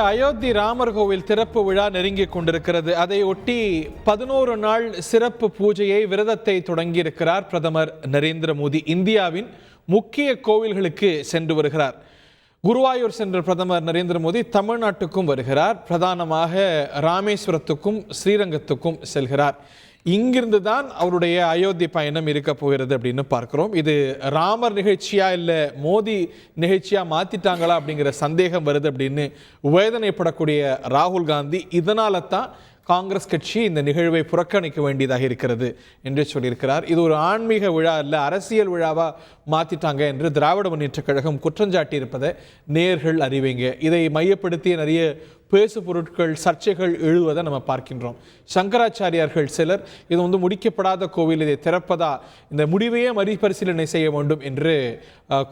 அயோத்தி ராமர் கோவில் திறப்பு விழா நெருங்கிக் கொண்டிருக்கிறது. அதை ஒட்டி 11 நாள் சிறப்பு பூஜையை விரதத்தை தொடங்கியிருக்கிறார் பிரதமர் நரேந்திர மோடி. இந்தியாவின் முக்கிய கோவில்களுக்கு சென்று வருகிறார். குருவாயூர் சென்ற பிரதமர் நரேந்திர மோடி தமிழ்நாட்டுக்கும் வருகிறார். பிரதானமாக ராமேஸ்வரத்துக்கும் ஸ்ரீரங்கத்துக்கும் செல்கிறார். இங்கிருந்து தான் அவருடைய அயோத்தி பயணம் இருக்க போகிறது அப்படின்னு பார்க்கிறோம். இது ராமர் நிகழ்ச்சியா இல்லை மோடி நிகழ்ச்சியா மாத்திட்டாங்களா அப்படிங்கிற சந்தேகம் வருது அப்படின்னு வேதனைப்படக்கூடிய ராகுல் காந்தி இதனால தான் காங்கிரஸ் கட்சி இந்த நிகழ்வை புறக்கணிக்க வேண்டியதாக இருக்கிறது என்று சொல்லியிருக்கிறார். இது ஒரு ஆன்மீக விழா இல்லை, அரசியல் விழாவா மாத்திட்டாங்க என்று திராவிட முன்னேற்ற கழகம் குற்றஞ்சாட்டி இருப்பதை நேர்கள் அறிவிங்க. இதை மையப்படுத்திய நிறைய பேசு பொருட்கள் சர்ச்சைகள் எழுவதை நம்ம பார்க்கின்றோம். சங்கராச்சாரியார்கள் சிலர் இது முடிக்கப்படாத கோவில், இதை திறப்பதா இந்த முடிவையே மறுபரிசீலனை செய்ய வேண்டும் என்று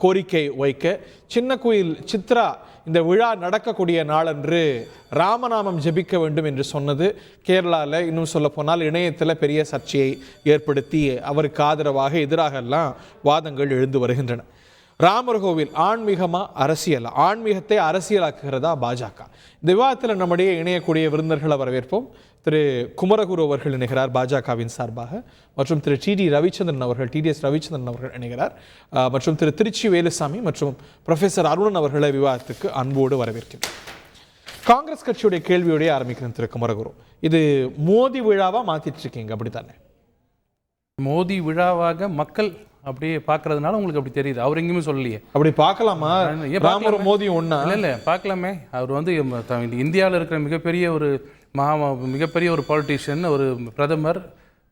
கோரிக்கை வைக்க, சின்ன கோயில் சித்ரா இந்த விழா நடக்கக்கூடிய நாளன்று ராமநாமம் ஜபிக்க வேண்டும் என்று சொன்னது கேரளாவில், இன்னும் சொல்ல போனால் இணையத்தில் பெரிய சர்ச்சையை ஏற்படுத்தி அவருக்கு ஆதரவாக எதிராக எல்லாம் வாதங்கள் எழுந்து வருகின்றன. ராமர் கோவில் ஆன்மீகமா அரசியல், ஆன்மீகத்தை அரசியலாக்குகிறதா பாஜக? இந்த விவாதத்தில் நம்முடைய இணையக்கூடிய விருந்தினர்களை வரவேற்போம். திரு குமரகுரு அவர்கள் இணைகிறார் பாஜகவின் சார்பாக, மற்றும் திரு டிடிஎஸ் ரவிச்சந்திரன் அவர்கள் இணைகிறார், மற்றும் திரு திருச்சி வேலுசாமி மற்றும் ப்ரொஃபசர் அருணன் அவர்களை விவாதத்துக்கு அன்போடு வரவேற்கிறேன். காங்கிரஸ் கட்சியுடைய கேள்வியோடய ஆரம்பிக்கிறேன். திரு குமரகுரு, இது மோடி விழாவா மாத்திட்டு இருக்கீங்க அப்படித்தானே? மோடி விழாவாக மக்கள் அப்படியே பார்க்கறதுனால உங்களுக்கு அப்படி தெரியுது. அவர் எங்கேயுமே சொல்லலையே. அப்படி பார்க்கலாமா? ராமர் மோடி ஒண்ணா? இல்லை பார்க்கலாமே. அவர் இந்தியாவில் இருக்கிற மிகப்பெரிய ஒரு பாலிட்டிஷியன், ஒரு பிரதமர்,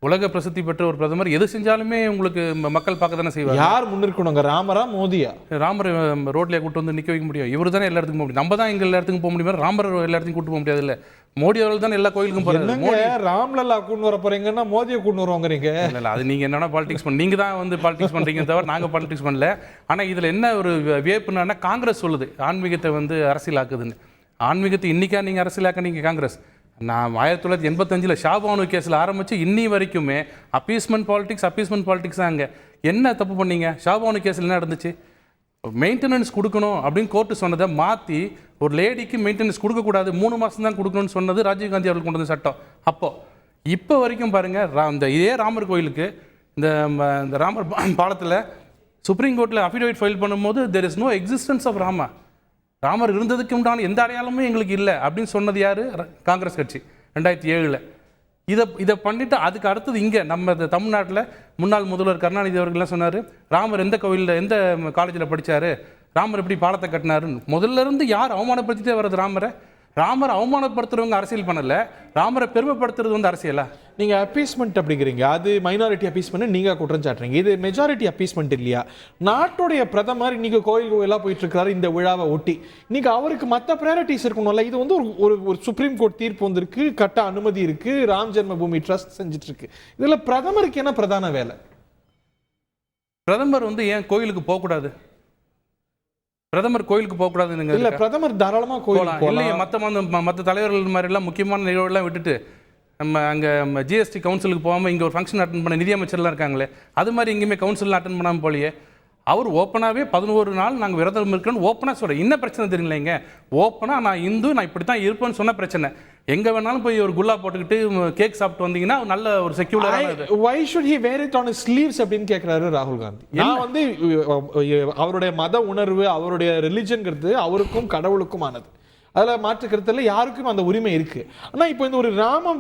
உலக பிரசித்தி பெற்ற ஒரு பிரதமர். எது செஞ்சாலுமே உங்களுக்கு மக்கள் பார்க்க தானே செய்வாங்க. யார் முன்னிற்கணுங்க, ராமரா மோடியா? ராமர் ரோட்லேயே கூட்டு வந்து நிற்க வைக்க முடியும். இவர் தானே எல்லா இடத்துக்கும் போக முடியும். நம்ம தான் எங்க எல்லா இடத்துக்கும் போக முடியும். ராமர் எல்லா இடத்துக்கும் கூட்டு போக முடியாது. இல்லை, மோடி அவர்கள் தான் எல்லா கோயிலுக்கும் போறாரு. ராம்லல்லா கூட்டு வர போறீங்கன்னா மோடியை கூட்டு வருவாங்க. இல்லை, அது நீங்க என்னன்னா பாலிடிக்ஸ் நீங்க தான் பாலிடிக்ஸ் பண்றீங்க தவிர நாங்க பாலிடிக்ஸ் பண்ணல. ஆனா இதுல என்ன ஒரு வியப்புனா, காங்கிரஸ் சொல்லுது ஆன்மீகத்தை அரசியலாக்குதுன்னு. ஆன்மீகத்தை இன்னைக்கா நீங்க அரசியலாக்க நீங்க காங்கிரஸ்? நான் 1985 ஷாபானு கேஸில் ஆரம்பித்து இன்னி வரைக்குமே அப்பீஸ்மெண்ட் பாலிடிக்ஸ் அங்கே என்ன தப்பு பண்ணீங்க? ஷாபானு கேஸில் என்ன நடந்துச்சு? மெயின்டெனன்ஸ் கொடுக்கணும் அப்படின்னு கோர்ட்டு சொன்னதை மாற்றி ஒரு லேடிக்கு மெயின்டெனன்ஸ் கொடுக்கக்கூடாது, 3 மாதம் தான் கொடுக்கணும்னு சொன்னது ராஜீவ்காந்தி அவர்கள் கொண்டு வந்த சட்டம். இப்போ வரைக்கும் பாருங்கள், இதே ராமர் கோயிலுக்கு இந்த ராமர் பாலத்தில் சுப்ரீம் கோர்ட்டில் அஃபிடேவிட் ஃபைல் பண்ணும்போது there is no existence of Ramar இருந்ததுக்கு உண்டான எந்த அடையாளமும் எங்களுக்கு இல்லை அப்படின்னு சொன்னது யார்? காங்கிரஸ் கட்சி 2007. இதை பண்ணிட்டு அதுக்கு அடுத்தது இங்கே நம்ம தமிழ்நாட்டில் முன்னாள் முதல்வர் கருணாநிதி அவர்கள்லாம் சொன்னார், ராமர் எந்த கோவிலில் எந்த காலேஜில் படித்தார், ராமர் எப்படி பாலத்தை கட்டினாருன்னு. முதல்ல இருந்து யார் அவமானப்படுத்திட்டே வர்றது? ராமரை அவமானப்படுத்துறவங்க அரசியல் பண்ணல, ராமரை பெருமைப்படுத்துறது அரசியலா? நீங்க அப்பீஸ்மெண்ட் அப்படிங்கிறீங்க, அது மைனாரிட்டி அப்பீஸ்மெண்ட் நீங்க குற்றம் சாட்டுறீங்க. இது மெஜாரிட்டி அப்பீஸ்மெண்ட் இல்லையா? நாட்டுடைய பிரதமர் இன்னைக்கு கோயிலெல்லாம் போயிட்டு இருக்காரு இந்த விழாவை ஒட்டி. இன்னைக்கு அவருக்கு மற்ற ப்ரையாரிட்டிஸ் இருக்கணும்ல. இது ஒரு சுப்ரீம் கோர்ட் தீர்ப்பு வந்திருக்கு, கட்ட அனுமதி இருக்கு, ராம் ஜென்ம பூமி ட்ரஸ்ட் செஞ்சுட்டு இருக்கு. இதுல பிரதமருக்கு என்ன பிரதான வேலை? பிரதமர் ஏன் கோயிலுக்கு போகக்கூடாது? பிரதமர் கோயிலுக்கு போகக்கூடாதுங்க. இல்ல, பிரதமர் தாராளமா கோயிலுக்கு இல்லையே. மற்ற தலைவர்கள் மாதிரி எல்லாம் முக்கியமான நிகழ்வுலாம் விட்டுட்டு நம்ம அங்கே ஜிஎஸ்டி கவுன்சிலுக்கு போகாமல் இங்கே ஒரு ஃபங்க்ஷன் அட்டன் பண்ண நிதியமைச்சர்லாம் இருக்காங்களே, அது மாதிரி எங்கேயுமே கவுன்சிலில் அட்டன் பண்ணாமல் போலியே. அவர் ஓப்பனாகவே 11 நாள் நாங்கள் விரதம் இருக்கணும்னு ஓப்பனாக சொல்கிறேன். என்ன பிரச்சனை தெரியலைங்க? ஓப்பனாக நான் இந்து, நான் இப்படி தான் இருப்பேன்னு சொன்ன பிரச்சனை. எங்கே வேணாலும் போய் ஒரு குல்லா போட்டுக்கிட்டு கேக் சாப்பிட்டு வந்தீங்கன்னா நல்ல ஒரு secular. why should he wear it on his sleeves அப்படின்னு கேட்குறாரு ராகுல் காந்தி. நான் அவருடைய மத உணர்வு, அவருடைய ரிலிஜன்ங்கிறது அவருக்கும் கடவுளுக்கும் ஆனது, அதில் மாற்றுக்கிறதுல யாருக்கும் அந்த உரிமை இருக்கு. ஆனால் இப்போ இந்த ஒரு ராம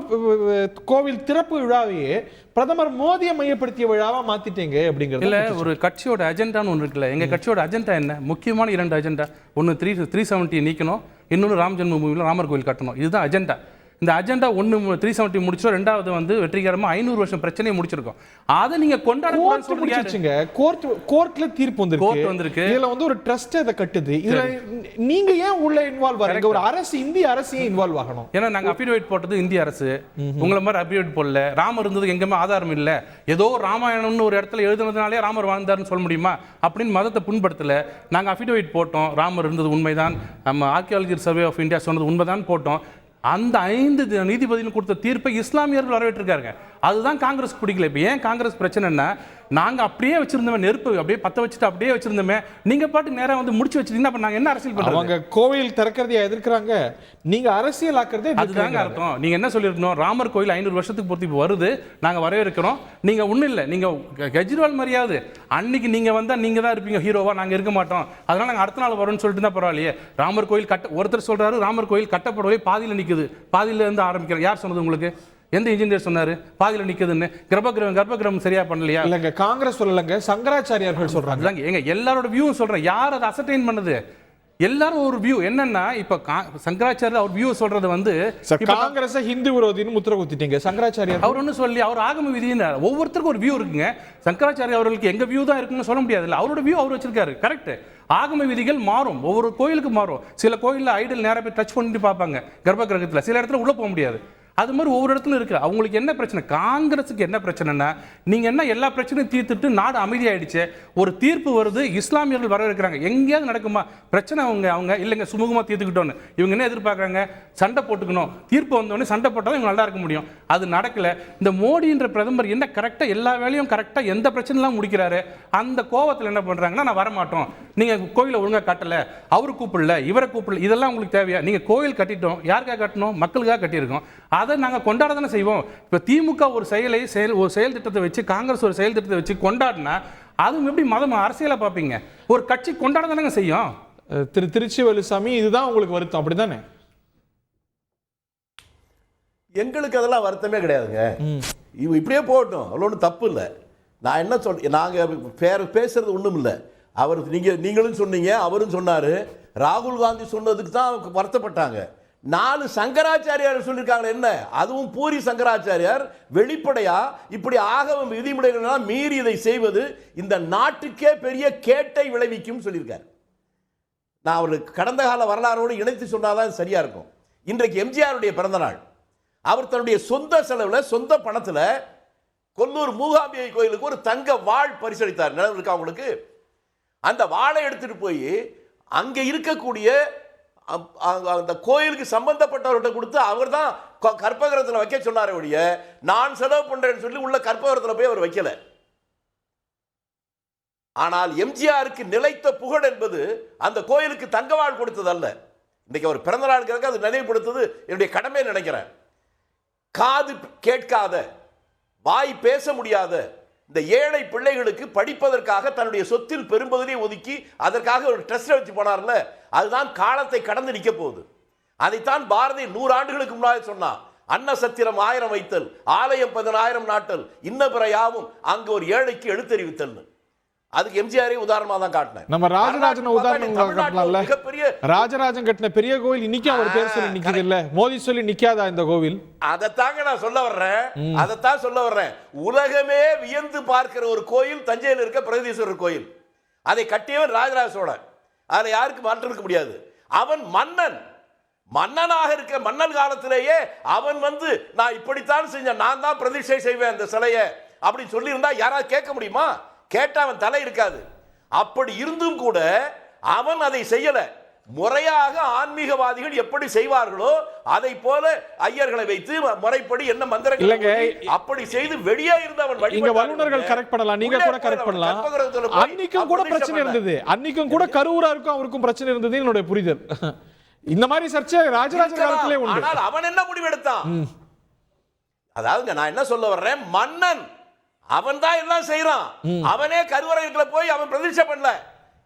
கோவில் திறப்பு விழாவையே பிரதமர் மோடியை மையப்படுத்திய விழாவா மாத்திட்டீங்க அப்படிங்கிறது இல்லை. ஒரு கட்சியோட அஜெண்டான்னு ஒன்று இருக்குல்ல. எங்கள் கட்சியோட அஜெண்டா என்ன? முக்கியமான 2 அஜெண்டா. ஒன்று 370 நீக்கணும், இன்னொன்று ராம் ஜென்மபூமியில் ராமர் கோவில் கட்டணும். இதுதான் அஜெண்டா. இந்த அஜெண்டா 370 முடிச்சோம், 2வது வெற்றிகரமாக 500 வருஷம் பிரச்சனையை முடிச்சிருக்கோம். அதை நீங்க கொண்டாடுங்க. கோர்ட்ல தீர்ப்பு வந்திருக்கு. இதுல ஒரு ட்ரஸ்ட் அதை கட்டுது. இதுல நீங்க ஏன் உள்ள இன்வால்வ் ஆறீங்க? ஒரு அரசு, இந்திய அரசு ஏன் இன்வால்வ் ஆகணும்? ஏன்னா நாங்க அஃபிடேவிட் போட்டது இந்திய அரசு, உங்களை மாதிரி அஃபிடேவிட் போடல. ராமர் இருந்ததுக்கு எங்கேயுமே ஆதாரம் இல்லை. ஏதோ ராமாயணம்னு ஒரு இடத்துல எழுதுனதுனாலே ராமர் வாழ்ந்தாருன்னு சொல்ல முடியுமா? அப்படின்னு மதத்தை புண்படுத்தல. நாங்க அஃபிடேவிட் போட்டோம், ராமர் இருந்தது உண்மைதான், நம்ம ஆர்கியாலஜி சர்வே ஆஃப் இந்தியா சொன்னது உண்மைதான் போட்டோம். அந்த 5 நீதிபதிகள் கொடுத்த தீர்ப்பை இஸ்லாமியர்கள் வரவேற்றிருக்காங்க. அதுதான் காங்கிரஸ் பிடிக்கல. இப்போ ஏன் காங்கிரஸ் பிரச்சனைன்னா, நாங்கள் அப்படியே வச்சிருந்தோமே, நெருப்பு அப்படியே பற்ற வச்சுட்டு அப்படியே வச்சிருந்தோமே, நீங்க பாட்டு நேரம் வந்து முடிச்சு வச்சிருந்தீங்கன்னா அப்போ நாங்கள் என்ன அரசியல் பண்ணுறோம்? அவங்க கோவில் திறக்கிறதையா எதிர்க்கிறாங்க, நீங்க அரசியல் ஆக்குறதே. அதுதாங்க அர்த்தம். நீங்க என்ன சொல்லிருக்கணும், ராமர் கோயில் 500 வருஷத்துக்கு பொறுத்து இப்போ வருது, நாங்கள் வரவேற்கிறோம். நீங்க ஒன்றும் இல்லை, நீங்க கெஜ்ரிவால் மாதிரியாவது அன்னைக்கு நீங்க வந்தா நீங்க தான் இருப்பீங்க ஹீரோவா, நாங்கள் இருக்க மாட்டோம், அதனால நாங்கள் அடுத்த நாள் வரோம்னு சொல்லிட்டு தான் பரவாயில்லையே. ராமர் கோயில் ஒருத்தர் சொல்றாரு ராமர் கோயில் கட்டப்படவே பாதியில் நிற்குது, பாதியில இருந்து ஆரம்பிக்கிறேன். யார் சொன்னது உங்களுக்கு? எந்த இன்ஜினியர் சொன்னாரு பாதியில நிக்குதுன்னு? கர்ப்பகிரகம் சரியா பண்ணலையா? இல்லங்க, காங்கிரஸ் சொல்லலங்க, சங்கராச்சாரியார்கள் சொல்றாங்க. அதுதாங்க எங்க எல்லாரோட வியூவும் சொல்றேன். யார் அதை அசர்டைன் பண்ணது? எல்லாரும் ஒரு வியூ என்னன்னா, இப்ப சங்கராச்சாரியர் அவர் வியூ சொல்றது வந்து காங்கிரஸ் ஹிந்து விரோதின்னு முத்திர குத்திட்டீங்க. சங்கராச்சாரியார் அவர் ஒன்றும் சொல்லி, அவர் ஆகம விதின்னு ஒவ்வொருத்தருக்கும் ஒரு வியூ இருக்குங்க. சங்கராச்சாரிய அவர்களுக்கு எங்க வியூ தான் இருக்குன்னு சொல்ல முடியாது. இல்லை, அவரோட வியூ அவர் வச்சிருக்காரு, கரெக்ட். ஆகம விதிகள் மாறும், ஒவ்வொரு கோயிலுக்கு மாறும். சில கோயிலில் ஐடல் நேராக போய் டச் பண்ணிட்டு பார்ப்பாங்க கர்ப்ப கிரகத்தில், சில இடத்துல உள்ள போக முடியாது. அது மாதிரி ஒவ்வொரு இடத்துல இருக்கு. அவங்களுக்கு என்ன பிரச்சனை? காங்கிரஸுக்கு என்ன பிரச்சனைனா, நீங்க என்ன எல்லா பிரச்சனையும் தீர்த்துட்டு நாடு அமைதியாயிடுச்சு, ஒரு தீர்ப்பு வருது, இஸ்லாமியர்கள் வரவேற்கிறாங்க, எங்கேயாவது நடக்குமா பிரச்சனை? அவங்க இல்லைங்க சுமூகமாக தீர்த்துக்கிட்டோன்னு. இவங்க என்ன எதிர்பார்க்குறாங்க? சண்டை போட்டுக்கணும், தீர்ப்பு வந்தோடனே சண்டை போட்டால் இவங்க நல்லா இருக்க முடியும். அது நடக்கல. இந்த மோடின்ற பிரதமர் என்ன கரெக்டாக எல்லா வேலையும் கரெக்டாக எந்த பிரச்சனைலாம் முடிக்கிறாரு, அந்த கோவத்தில் என்ன பண்ணுறாங்கன்னா, நான் வரமாட்டோம், நீங்கள் கோயிலை ஒழுங்காக கட்டலை, அவரு கூப்பிடல, இவரை கூப்பிடல, இதெல்லாம் உங்களுக்கு தேவையா? நீங்கள் கோயில் கட்டிட்டோம், யாருக்காக கட்டணும்? மக்களுக்காக கட்டியிருக்கோம், அதை நாங்கள் கொண்டாட தானே செய்வோம். இப்போ திமுக ஒரு செயல் திட்டத்தை வச்சு, காங்கிரஸ் ஒரு செயல் திட்டத்தை வச்சு கொண்டாடினா அதுவும் எப்படி மதம் அரசியலா பார்ப்பீங்க? ஒரு கட்சி கொண்டாட தானே செய்யும். திருச்சி வேலுசாமி, இதுதான் உங்களுக்கு வருத்தம் அப்படிதானே? எங்களுக்கு அதெல்லாம் வருத்தமே கிடையாதுங்க. இப்படியே போகட்டும், அவ்வளோ ஒன்றும் தப்பு இல்லை. நான் என்ன சொல்றேன், நாங்கள் பேசுறது ஒன்றும் இல்லை. அவர் நீங்களும் சொன்னீங்க, அவரும் சொன்னார். ராகுல் காந்தி சொன்னதுக்கு தான் வருத்தப்பட்டாங்க. 4 சங்கராச்சாரியார் சொல்லியிருக்காங்க. என்ன, அதுவும் பூரி சங்கராச்சாரியார் வெளிப்படையா இப்படி ஆகம விதிமுறைகள் மீறி இதை செய்வது இந்த நாட்டுக்கே பெரிய கேட்டை விளைவிக்கும் சொல்லியிருக்கார். நான் அவருக்கு கடந்த கால வரலாறோடு இணைத்து சொன்னாதான் சரியா இருக்கும். இன்றைக்கு எம்ஜிஆருடைய பிறந்த நாள். அவர் தன்னுடைய சொந்த செலவில் சொந்த பணத்தில் கொல்லூர் மூகாம்பிகை கோயிலுக்கு ஒரு தங்க வாழ் பரிசளித்தார். நினைவு இருக்கா உங்களுக்கு? அந்த வாளை எடுத்துட்டு போய் அங்கே இருக்கக்கூடிய அந்த கோயிலுக்கு சம்பந்தப்பட்டவர்கிட்ட கொடுத்து அவர் தான் கற்பகிரகத்தில் வைக்க சொன்னாரே ஒழிய, நான் செலவு பண்றேன்னு சொல்லி உள்ள கற்பகிரகத்தில் போய் அவர் வைக்கல. ஆனால் எம்ஜிஆருக்கு நிலைத்த புகழ் என்பது அந்த கோயிலுக்கு தங்கவாள் கொடுத்தது அல்ல. இன்னைக்கு அவர் பிறந்த நாளுக்கு அது நினைவுபடுத்துவது என்னுடைய கடமை நினைக்கிறேன். காது கேட்காத, வாய் பேச முடியாத இந்த ஏழை பிள்ளைகளுக்கு படிப்பதற்காக தன்னுடைய சொத்தில் பெரும்பகுதியை ஒதுக்கி அதற்காக ஒரு ட்ரஸ்ட் வச்சு போனார்ல, அதுதான் காலத்தை கடந்து நிற்க போகுது. அதைத்தான் பாரதி 100 ஆண்டுகளுக்கு முன்னாடி சொன்னான். அன்ன சத்திரம் 1000 வைத்தல், ஆலயம் 10,000 நாட்டல், இன்ன பிற யாவும் அங்கு ஒரு ஏழைக்கு எழுத்தறிவித்தல். அதுக்கு எம்ஜிஆரே உதாரணமா தான் காட்டினேன். நம்ம ராஜராஜன் உதாரணம் காட்டலாம்ல. ராஜராஜன் கட்டின பெரிய கோயில் இன்னைக்கு அவர் பேர் சொல்லி நிக்குது இல்ல, மோதி சொல்லி நிக்காதா இந்த கோவில்? அதைத்தாங்க நான் சொல்ல வர்றேன். உலகமே வியந்து பார்க்கிற ஒரு கோயில் தஞ்சையில் இருக்க பிரகதீஸ்வரர் கோயில். அதை கட்டியவன் ராஜராஜ சோழன். அதை யாருக்கு மாற்று இருக்க முடியாது. அவன் மன்னனாக இருக்க மன்னன் காலத்திலேயே அவன் வந்து நான் இப்படித்தான் செஞ்சேன், நான் தான் பிரதிஷ்டை செய்வேன் அந்த சிலையை அப்படின்னு சொல்லி இருந்தா யாராவது கேட்க முடியுமா? கேட்டா அவன் தலை இருக்காது. அப்படி இருந்தும் கூட அவன் அதை செய்யல. முறையாக ஆன்மீகவாதிகள் எப்படி செய்வார்களோ அதை போல ஐயர்களை வைத்து முறைப்படி என்ன மந்திரங்கள் அப்படி செய்து வெளியே இருந்து அவன் வல்லுநர்கள் கரெக்ட் பண்ணலாம், நீங்க கூட கரெக்ட் பண்ணலாம். அன்னைக்கும் கூட பிரச்சனை இருந்தது, அன்னைக்கும் கூட கரூராருக்கும் அவருக்கும் பிரச்சனை இருந்தது என்னுடைய புரிதல். இந்த மாதிரி சர்ச்சை ராஜராஜ காலத்திலே உண்டு. ஆனால் அவன் என்ன முடிவெடுத்தான்? அதாவது நான் என்ன சொல்ல வர்றேன், மன்னன் அவன் தான் எல்லாம் செய்யறான். அவனே கருவறைக்குள்ள போய் அவன் பிரதிஷ்டை பண்ணல.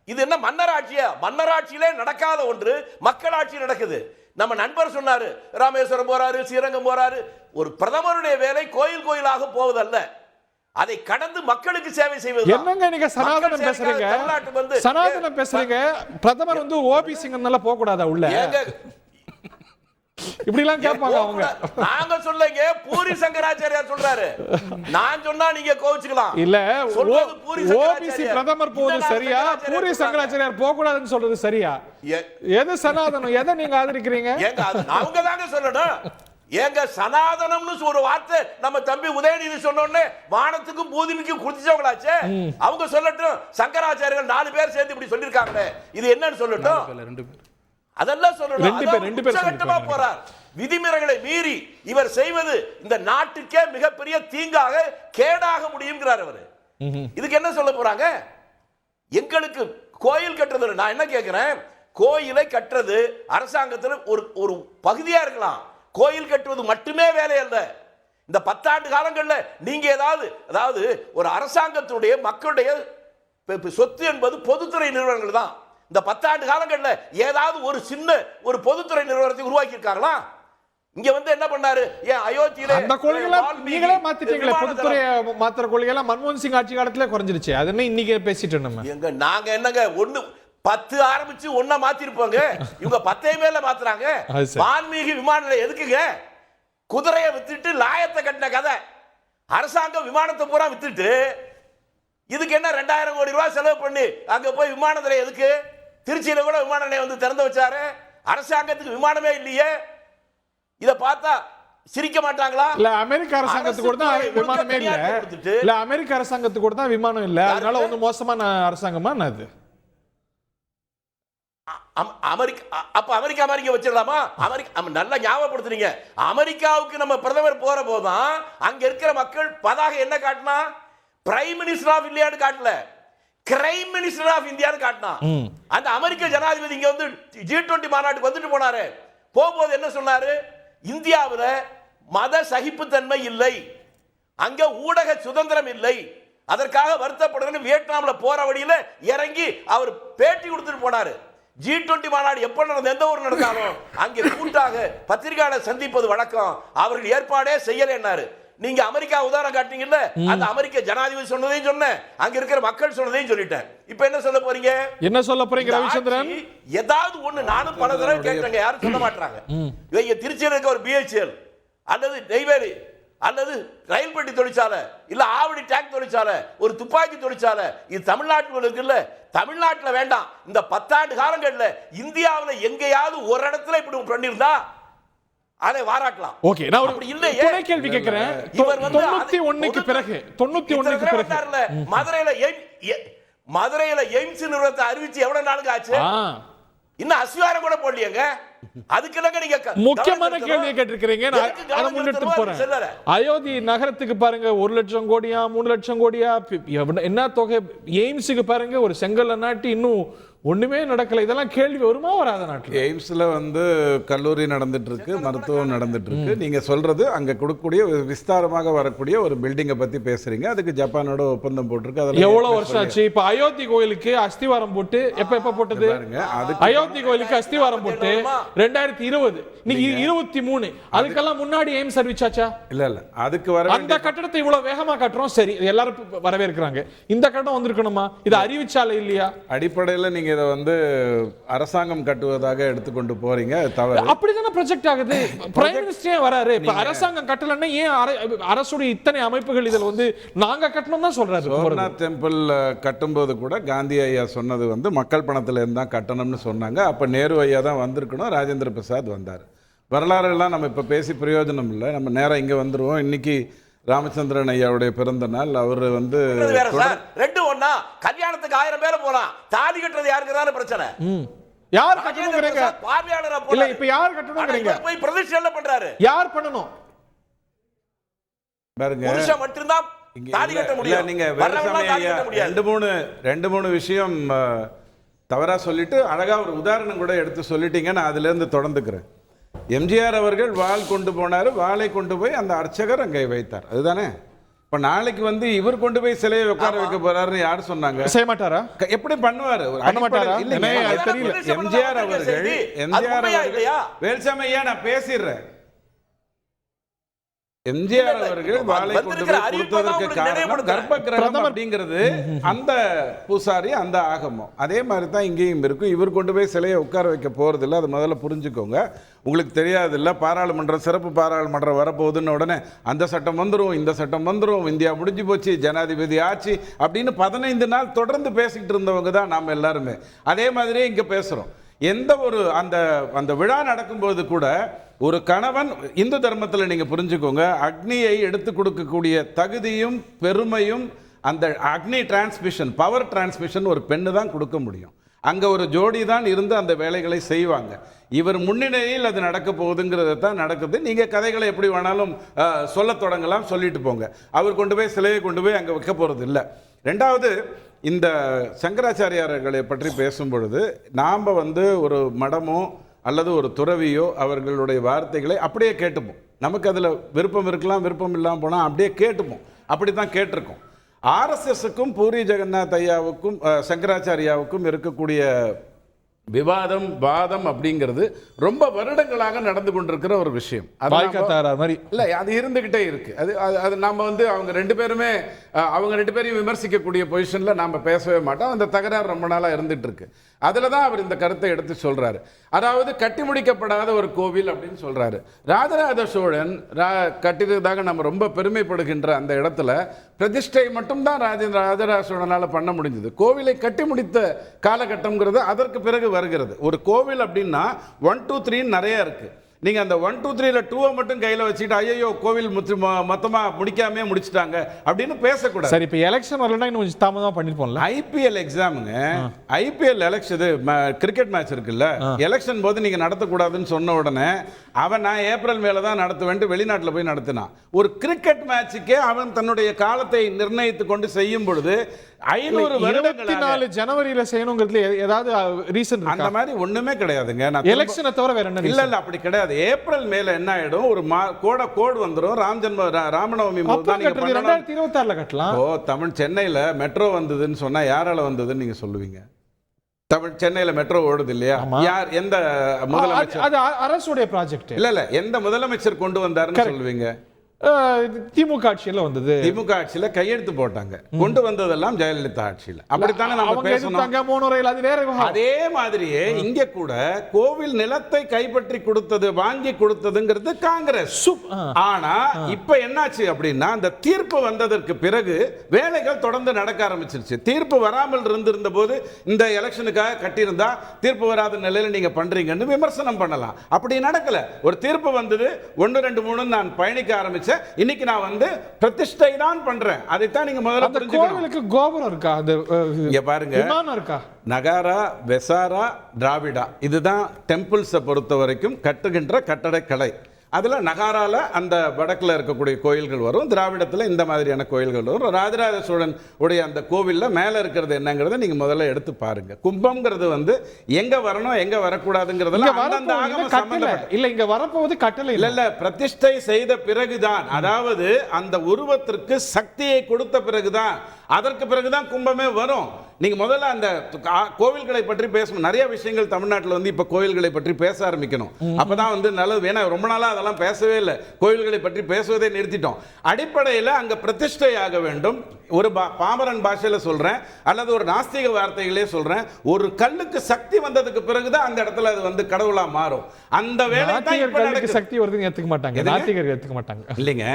இது என்ன மன்னராட்சியா? மன்னராட்சியிலே நடக்காத ஒன்று மக்களாட்சி நடக்குது. நம்ம நண்பர் சொன்னாரு, ராமேஸ்வரம் போறாரு, ஸ்ரீரங்கம் போறாரு. ஒரு பிரதமருடைய வேலை கோயில் கோயிலாக போவதல்ல, அதை கடந்து மக்களுக்கு சேவை செய்வது. என்னங்க நீங்க சனாதனம் பேசுறீங்க? சனாதனம் பேசுறீங்க. பிரதமர் வந்து ஓபிசிங்கனால போக கூடாதா உள்ள? இப்படி எல்லாம் கேட்பாங்க அவங்க. நாங்க சொல்லங்க, பூரி சங்கராச்சாரியார் சொல்றாரு. நான் சொன்னா நீங்க கோவிச்சுக்கலாம். இல்ல, ஓபிசி பிரதமர் போவது சரியா, பூரி சங்கராச்சாரியார் போக கூடாதுன்னு சொல்றது சரியா? எது சனாதனம், எதை நீங்க ஆதரிக்கிறீங்க? அவங்க தாங்க சொல்லணும். ஏங்க சனாதனம்னு ஒரு வார்த்தை நம்ம தம்பி உதயநிதி சொன்னோடனே வானத்துக்கும் பூமிக்கும் குதிச்சவங்களாச்சே. அவங்க சொல்லட்டும், சங்கராச்சாரியர்கள் 4 பேர் சேர்ந்து இப்படி சொல்லிருக்காங்களே, இது என்னன்னு சொல்லட்டும். அதெல்லாம் சொல்லணும். 2 பேர் போறார். விதிமுறைகளை மீறி இவர் செய்வது இந்த நாட்டுக்கே மிகப்பெரிய தீங்காக கேடாக முடியுங்கிறார் அவர். இதுக்கு என்ன சொல்ல போறாங்க? எங்களுக்கு கோயில் கட்டுறது, நான் என்ன கேட்கிறேன், கோயிலை கட்டுறது அரசாங்கத்தில் ஒரு பகுதியா இருக்கலாம். கோயில் கட்டுவது மட்டுமே வேலை அல்ல. இந்த 10 ஆண்டு காலங்களில் நீங்க அதாவது ஒரு அரசாங்கத்துடைய மக்களுடைய சொத்து என்பது பொதுத்துறை நிறுவனங்கள் தான். இந்த 10 ஆண்டு காலங்களில் ஏதாவது ஒரு சின்ன ஒரு பொதுத்துறை நிறுவனத்தை உருவாக்கி இருக்காங்களா? இங்க என்ன பண்ணாரு? ஏன் அயோத்தியில அந்த கொள்கைகளை நீங்களே மாத்திட்டீங்களே, பொதுத்துறை மாத்திர கொள்கைகளை மன்மோகன் சிங் ஆட்சி காலத்துல குறைஞ்சிருச்சு. அது என்ன இன்னைக்கு பேசிட்டு நம்ம எங்க நாங்க என்னங்க 10 ஆரம்பிச்சு 1 மாத்திருப்போங்க. இவங்க 10 மேல மாத்துறாங்க. வான்மீகி விமான நிலையம் எதுக்குங்க? குதிரையை வித்துட்டு லாயத்தை கட்டின கதை. அரசாங்கம் விமானத்தை பூரா வித்துட்டு இதுக்கு என்ன 2000 கோடி ரூபாய் செலவு பண்ணி அங்க போய் விமான நிலையம் எதுக்கு? திருச்சியில கூட விமான நிலையம் திறந்து வச்சாரு. அரசாங்கத்துக்கு விமானமே இல்லையே. இத பார்த்தா சிரிக்க மாட்டாங்களா? இல்ல அமெரிக்க அரசாங்கத்துக்கு கூட தான் விமானமே இல்ல. இல்ல அமெரிக்க அரசாங்கத்துக்கு கூட தான் விமானம் இல்ல. அதனால ஒண்ணு மோசமான அரசாங்கமா அது? அமெரிக்கா வச்சிடலாமா? நல்லா ஞாபகப்படுத்துறீங்க. அமெரிக்காவுக்கு நம்ம பிரதமர் போற போதுதான் அங்க இருக்கிற மக்கள் பதாக என்ன காட்டினா? பிரைம் மினிஸ்டர் ஆஃப் இந்தியான்னு காட்டல, கிரைம் மினிஸ்டர் ஆஃப் இந்தியான்னு காட்டினா. அந்த அமெரிக்க ஜனாதிபதி இங்க G20 மாநாட்டுக்கு வந்துட்டு போனாரு. போகும்போது என்ன சொன்னாரு? இந்தியாவில் மத சகிப்புத்தன்மை இல்லை, அங்க ஊடக சுதந்திரம் இல்லை, அதற்காக வருத்தப்படுறேன்னு வியட்நாம்ல போற வழியில இறங்கி அவர் பேட்டி கொடுத்துட்டு போனாரு. G20 மாநாடு எப்ப நடந்த எந்த ஊர் நடந்தாலும் அங்கே கூட்டாக பத்திரிகையாளர் சந்திப்பது வழக்கம், அவர்கள் ஏற்பாடே செய்யலைன்னாரு. நீங்க அமெரிக்கா உதாரணம் காட்டினீங்கல்ல, அந்த அமெரிக்க ஜனாதிபதி சொன்னதையும் சொன்னேன், அங்க இருக்கிற மக்கள் சொன்னதையும் சொல்லிட்டேன். இப்ப என்ன சொல்ல போறீங்க? என்ன சொல்ல போறீங்க ரவிச்சந்திரன்? ஏதாவது ஒண்ணு நானும் பல தடவை கேட்டேங்க, யாரும் சொல்ல மாட்டாங்க. இவங்க திருச்சியில் இருக்க ஒரு BHEL அல்லது நெய்வேலி அல்லது ரயில் பெட்டி தொழிற்சாலை, இல்ல ஆவடி டேங்க் தொழிற்சாலை, ஒரு துப்பாக்கி தொழிற்சாலை, இது தமிழ்நாட்டில் இருக்குல்ல. தமிழ்நாட்டில் வேண்டாம், இந்த 10 ஆண்டு காலங்களில் இந்தியாவில் எங்கேயாவது ஒரு இடத்துல இப்படி பண்ணியிருந்தா அதை வாராட்டலாம். ஓகே, நான் ஒரு துணை கேள்வி கேட்கிறேன். 91க்கு பிறகு மதுரையில எய்ம்ஸ் நிறுவனத்தை அறிவிச்சு எவ்வளவு நாளுக்கு ஆச்சு? இன்னும் அஸ்வாரம் கூட போடலையேங்க. அதுக்கு நீங்க முக்கியமான கேள்வியை கேட்டிருக்கீங்க. அதை முன்னெடுத்து போறேன். அயோத்தி நகரத்துக்கு பாருங்க 1 லட்சம் கோடியா 3 லட்சம் கோடியா என்ன தொகை? எய்ம்ஸுக்கு பாருங்க ஒரு செங்கல்ல நாட்டி இன்னும் ஒண்ணுமே நடக்கல. இதெல்லாம் கேள்வி வருமா வராத? நாட்டில் எய்ம்ஸ்ல கல்லூரி நடந்துட்டு இருக்கு, மருத்துவம் நடந்துட்டு இருக்கு. நீங்க சொல்றது அங்க கொடுக்கக்கூடிய விஸ்தாரமாக வரக்கூடிய ஒரு பில்டிங்கை பத்தி பேசுறீங்க. அதுக்கு ஜப்பானோட ஒப்பந்தம் போட்டிருக்கு. அதெல்லாம் எவ்வளவு வருஷம் ஆச்சு? இப்ப அயோத்தி கோயிலுக்கு அஸ்திவாரம் போட்டு எப்ப போட்டது? அயோத்தி கோயிலுக்கு அஸ்திவாரம் போட்டு 2020, இன்னைக்கு 23. அதுக்கெல்லாம் முன்னாடி எய்ம்ஸ் அறிவிச்சாச்சா? இல்ல அதுக்கு வர அந்த கட்டடத்தை இவ்வளவு வேகமா கட்டுறோம், சரி, எல்லாரும் வரவேற்கிறாங்க. இந்த கட்டடம் வந்திருக்கணுமா? இது அறிவிச்சாலே இல்லையா? அடிப்படையில் நீங்க இதை அரசாங்கம் கட்டுவதாக எடுத்துக்கொண்டு போறீங்க, தவறு. அப்படிதானே ப்ரொஜெக்ட் ஆகுது. பிரைம் மினிஸ்டரே வராரு. இப்ப அரசாங்கம் கட்டலன்னா ஏன் அரசுடைய இத்தனை அமைப்புகள் இதுல நாங்க கட்டணும் தான் சொல்றாரு. சோம்நாத் டெம்பிள் கட்டும்போது கூட காந்தி ஐயா சொன்னது மக்கள் பணத்துல இருந்து தான் கட்டணும்னு சொன்னாங்க. அப்ப நேரு ஐயா தான் வந்திருக்கணும், ராஜேந்திர பிரசாத் வந்தார். வரலாறு எல்லாம் நம்ம இப்ப பேசி பிரயோஜனம் இல்லை. நம்ம நேரம் இங்க வந்துருவோம். இன்னைக்கு ராமச்சந்திரன் ஐயாவுடைய பிறந்த நாள். அவர் ரெண்டு ஒண்ணா, கல்யாணத்துக்கு 1000 பேர் போலாம், தாலி கட்டுறது யாருக்குதான பிரச்சனை? யார் கட்டணும்ங்கறீங்க? பார்வையாளரா போல. இல்ல இப்ப யார் கட்டணும்ங்கறீங்க? போய் பிரதிஷ்டை பண்றாரு. யார் பண்ணணும்? பாருங்க, புருஷன் மட்டும் தான் தாலி கட்ட முடியும். நீங்க ரெண்டு மூணு விஷயம் தவறா சொல்லிட்டு அழகா ஒரு உதாரணம் கூட எடுத்து சொல்லிட்டீங்க. நான் அதுல இருந்து தொடர்ந்துக்கிறேன். எம்ஜிஆர் அவர்கள் வாள் கொண்டு போனாரு, வாளை கொண்டு போய் அந்த அர்ச்சகர் அங்கே வைத்தார். அதுதானே? இப்ப நாளைக்கு இவர் கொண்டு போய் சிலையை உட்கார வைக்க போறாருன்னு யாரு சொன்னாங்க? செய்ய மாட்டாரா? எப்படி பண்ணுவாரு? எம்ஜிஆர் அவர்கள் வேல்சாமி ஐயா, நான் பேசிடுறேன். எம்ஜிஆர் அவர்கள் வாளை கொண்டு போய் கொடுத்ததற்கு காரணம் கர்ப்ப கிரகம் அப்படிங்கிறது அந்த பூசாரி, அந்த ஆகமம். அதே மாதிரி தான் இங்கேயும் இருக்கும். இவர் கொண்டு போய் சிலையை உட்கார வைக்க போறது இல்லை. அது முதல்ல புரிஞ்சுக்கோங்க. உங்களுக்கு தெரியாது இல்லை, பாராளுமன்றம், சிறப்பு பாராளுமன்றம் வரப்போகுதுன்னு உடனே அந்த சட்டம் வந்துடும், இந்த சட்டம் வந்துடும், இந்தியா முடிஞ்சு போச்சு, ஜனாதிபதி ஆட்சி அப்படின்னு 15 நாள் தொடர்ந்து பேசிக்கிட்டு இருந்தவங்க தான் நாம் எல்லாருமே. அதே மாதிரியே இங்கே பேசுகிறோம். எந்த ஒரு அந்த விழா நடக்கும்போது கூட ஒரு கணவன், இந்து தர்மத்தில் நீங்கள் புரிஞ்சுக்கோங்க, அக்னியை எடுத்து கொடுக்கக்கூடிய தகுதியும் பெருமையும் அந்த அக்னி டிரான்ஸ்மிஷன், பவர் டிரான்ஸ்மிஷன் ஒரு பெண்ணு தான் கொடுக்க முடியும். அங்கே ஒரு ஜோடி தான் இருந்து அந்த வேலைகளை செய்வாங்க. இவர் முன்னிலையில் அது நடக்க போகுதுங்கிறது தான் நடக்குது. நீங்கள் கதைகளை எப்படி வேணாலும் சொல்ல தொடங்கலாம், சொல்லிட்டு போங்க. அவர் கொண்டு போய் சிலையை கொண்டு போய் அங்கே வைக்க போகிறது இல்லை. ரெண்டாவது, இந்த சங்கராச்சாரியார்களை பற்றி பேசும் பொழுது நாம் ஒரு மடமோ அல்லது ஒரு துறவியோ அவர்களுடைய வார்த்தைகளை அப்படியே கேட்டுப்போம். நமக்கு அதில் விருப்பம் இருக்கலாம், விருப்பம் இல்லாமல் போனால் அப்படியே கேட்டுப்போம். அப்படி தான் கேட்டிருக்கோம். ஆர்எஸ்எஸ்க்கும் பூரி ஜெகநாத் ஐயாவுக்கும் சங்கராச்சாரியாவுக்கும் இருக்கக்கூடிய விவாதம் வாதம் அப்படிங்கிறது ரொம்ப வருடங்களாக நடந்து கொண்டிருக்கிற ஒரு விஷயம். மாதிரி இல்லை, அது இருந்துகிட்டே இருக்கு. அது நம்ம அவங்க ரெண்டு பேருமே அவங்க ரெண்டு பேரையும் விமர்சிக்கக்கூடிய பொசிஷனில் நாம் பேசவே மாட்டோம். அந்த தகராறு ரொம்ப நாளாக இருந்துட்டு இருக்கு. அதில் தான் அவர் இந்த கருத்தை எடுத்து சொல்றாரு. அதாவது கட்டி முடிக்கப்படாத ஒரு கோவில் அப்படின்னு சொல்றாரு. ராஜராஜ சோழன் கட்டினதாக நம்ம ரொம்ப பெருமைப்படுகின்ற அந்த இடத்துல பிரதிஷ்டை மட்டும்தான் ராஜராஜ சோழனால் பண்ண முடிஞ்சது. கோவிலை கட்டி முடித்த காலகட்டம்ங்கிறது அதற்கு பிறகு வருகிறது. ஒரு கோவில் அப்படின்னா 1 2 3 நிறைய இருக்கு. நீங்க அந்த 1 2 3ல 2 மட்டும் கையில வச்சுட்டு ஐயோ கோவில் மொத்தமா முடிக்காமே முடிச்சிட்டாங்க அப்படின்னு பேசக்கூடாது. சரி, இப்போ எலெக்ஷன் வரலன்னா இன்னும் கொஞ்சம் தாமதமா பண்ணிருப்போம்ல. ஐபிஎல் எக்ஸாமுங்க, ஐபிஎல் எலெக்ஷன் கிரிக்கெட் மேட்ச் இருக்குல்ல, எலெக்ஷன் போது நீங்க நடத்தக்கூடாதுன்னு சொன்ன உடனே அவன் நான் ஏப்ரல் மேல தான் நடத்துவேன் வெளிநாட்டில் போய் நடத்தினான். ஒரு கிரிக்கெட் மேட்சுக்கே அவன் தன்னுடைய காலத்தை நிர்ணயித்து கொண்டு செய்யும் பொழுது 500 24 ஜனவரியில செய்யணுங்கிறதுல ஏதாவது ரீசன் அந்த மாதிரி ஒண்ணுமே கிடையாதுங்க. எலெக்ஷனை தவிர வேற என்ன? இல்ல அப்படி கிடையாது. ஏப்ரல் மேல என்ன ஆயிடும், ஒரு கோடு வந்துரும். ராமநவமி 2026ல கட்டலாம். தமிழ் சென்னையில மெட்ரோ வந்ததுன்னு சொன்னா யாரால வந்ததுன்னு நீங்க சொல்லுவீங்க? தமிழ் சென்னையில மெட்ரோ ஓடுது இல்லையா? யார், எந்த முதலமைச்சர்? அது அரசுடைய ப்ராஜெக்ட். இல்ல எந்த முதலமைச்சர் கொண்டு வந்தாருன்னு சொல்லுவீங்க? திமுக ஆட்சியில வந்தது. திமுக ஆட்சியில கையெழுத்து போட்டாங்க. கொண்டு வந்ததெல்லாம் ஜெயலலிதா ஆட்சியில. அப்படித்தானே நம்ம பேசணும். அதே மாதிரியே இங்க கூட கோவில் நிலத்தை கைப்பற்றி கொடுத்தது, வாங்கி கொடுத்ததுங்கிறது காங்கிரஸ். ஆனா இப்ப என்னாச்சு அப்படின்னா, அந்த தீர்ப்பு வந்ததற்கு பிறகு வேலைகள் தொடர்ந்து நடக்க ஆரம்பிச்சிருச்சு. தீர்ப்பு வராமல் இருந்திருந்த போது இந்த எலெக்ஷனுக்காக கட்டியிருந்தா தீர்ப்பு வராத நிலையில நீங்க பண்றீங்கன்னு விமர்சனம் பண்ணலாம். அப்படி நடக்கல. ஒரு தீர்ப்பு வந்தது, 1 2 3 நான் பயணிக்க ஆரம்பிச்சேன். இன்னைக்கு நான் பிரதிஷ்டை தான் பண்றேன். அதைத்தான் நீங்க முதல்ல புரிஞ்சுக்கணும். கோவிலுக்கு கோபுரம் இருக்கா? அந்த இங்க பாருங்க, விமானம் இருக்கா? நகாரா, வெசாரா, டிராவிடா, இதுதான் டெம்பிள்ஸை பொறுத்த வரைக்கும் கட்டுகின்ற கட்டடக்கலை. அதில் நகாரால அந்த வடக்கில் இருக்கக்கூடிய கோயில்கள் வரும், திராவிடத்தில் இந்த மாதிரியான கோயில்கள் வரும். ராஜராஜ சோழன் உடைய அந்த கோவிலில் மேலே இருக்கிறது என்னங்கிறத நீங்கள் முதல்ல எடுத்து பாருங்க. கும்பம்ங்கிறது எங்கே வரணும் எங்கே வரக்கூடாதுங்கிறதுல அந்தந்த ஆகம சம்பந்தப்பட்ட இல்லை, இங்கே வரப்போவது கட்டளை இல்லை, பிரதிஷ்டை செய்த பிறகுதான், அதாவது அந்த உருவத்திற்கு சக்தியை கொடுத்த பிறகுதான், அதற்கு பிறகுதான் கும்பமே வரும். நீங்க முதல்ல அந்த கோவில்களை பற்றி பேசணும். நிறைய விஷயங்கள் தமிழ்நாட்டில் இப்போ கோவில்களை பற்றி பேச ஆரம்பிக்கணும். அப்பதான் நல்லது. வேணா ரொம்ப நாளா அதெல்லாம் பேசவே இல்லை. கோவில்களை பற்றி பேசுவதை நிறுத்திட்டோம். அடிப்படையில் அங்க பிரதிஷ்டை ஆக வேண்டும். ஒரு பாமரன் பாஷையில சொல்றேன் அல்லது ஒரு நாஸ்திக வார்த்தைகளே சொல்றேன், ஒரு கல்லுக்கு சக்தி வந்ததுக்கு பிறகுதான் அந்த இடத்துல அது கடவுளா மாறும். அந்த வேலை சக்தி வருதுன்னு ஏத்துக்க மாட்டாங்க, நாத்திகர்கள் ஏத்துக்க மாட்டாங்க. இல்லைங்க,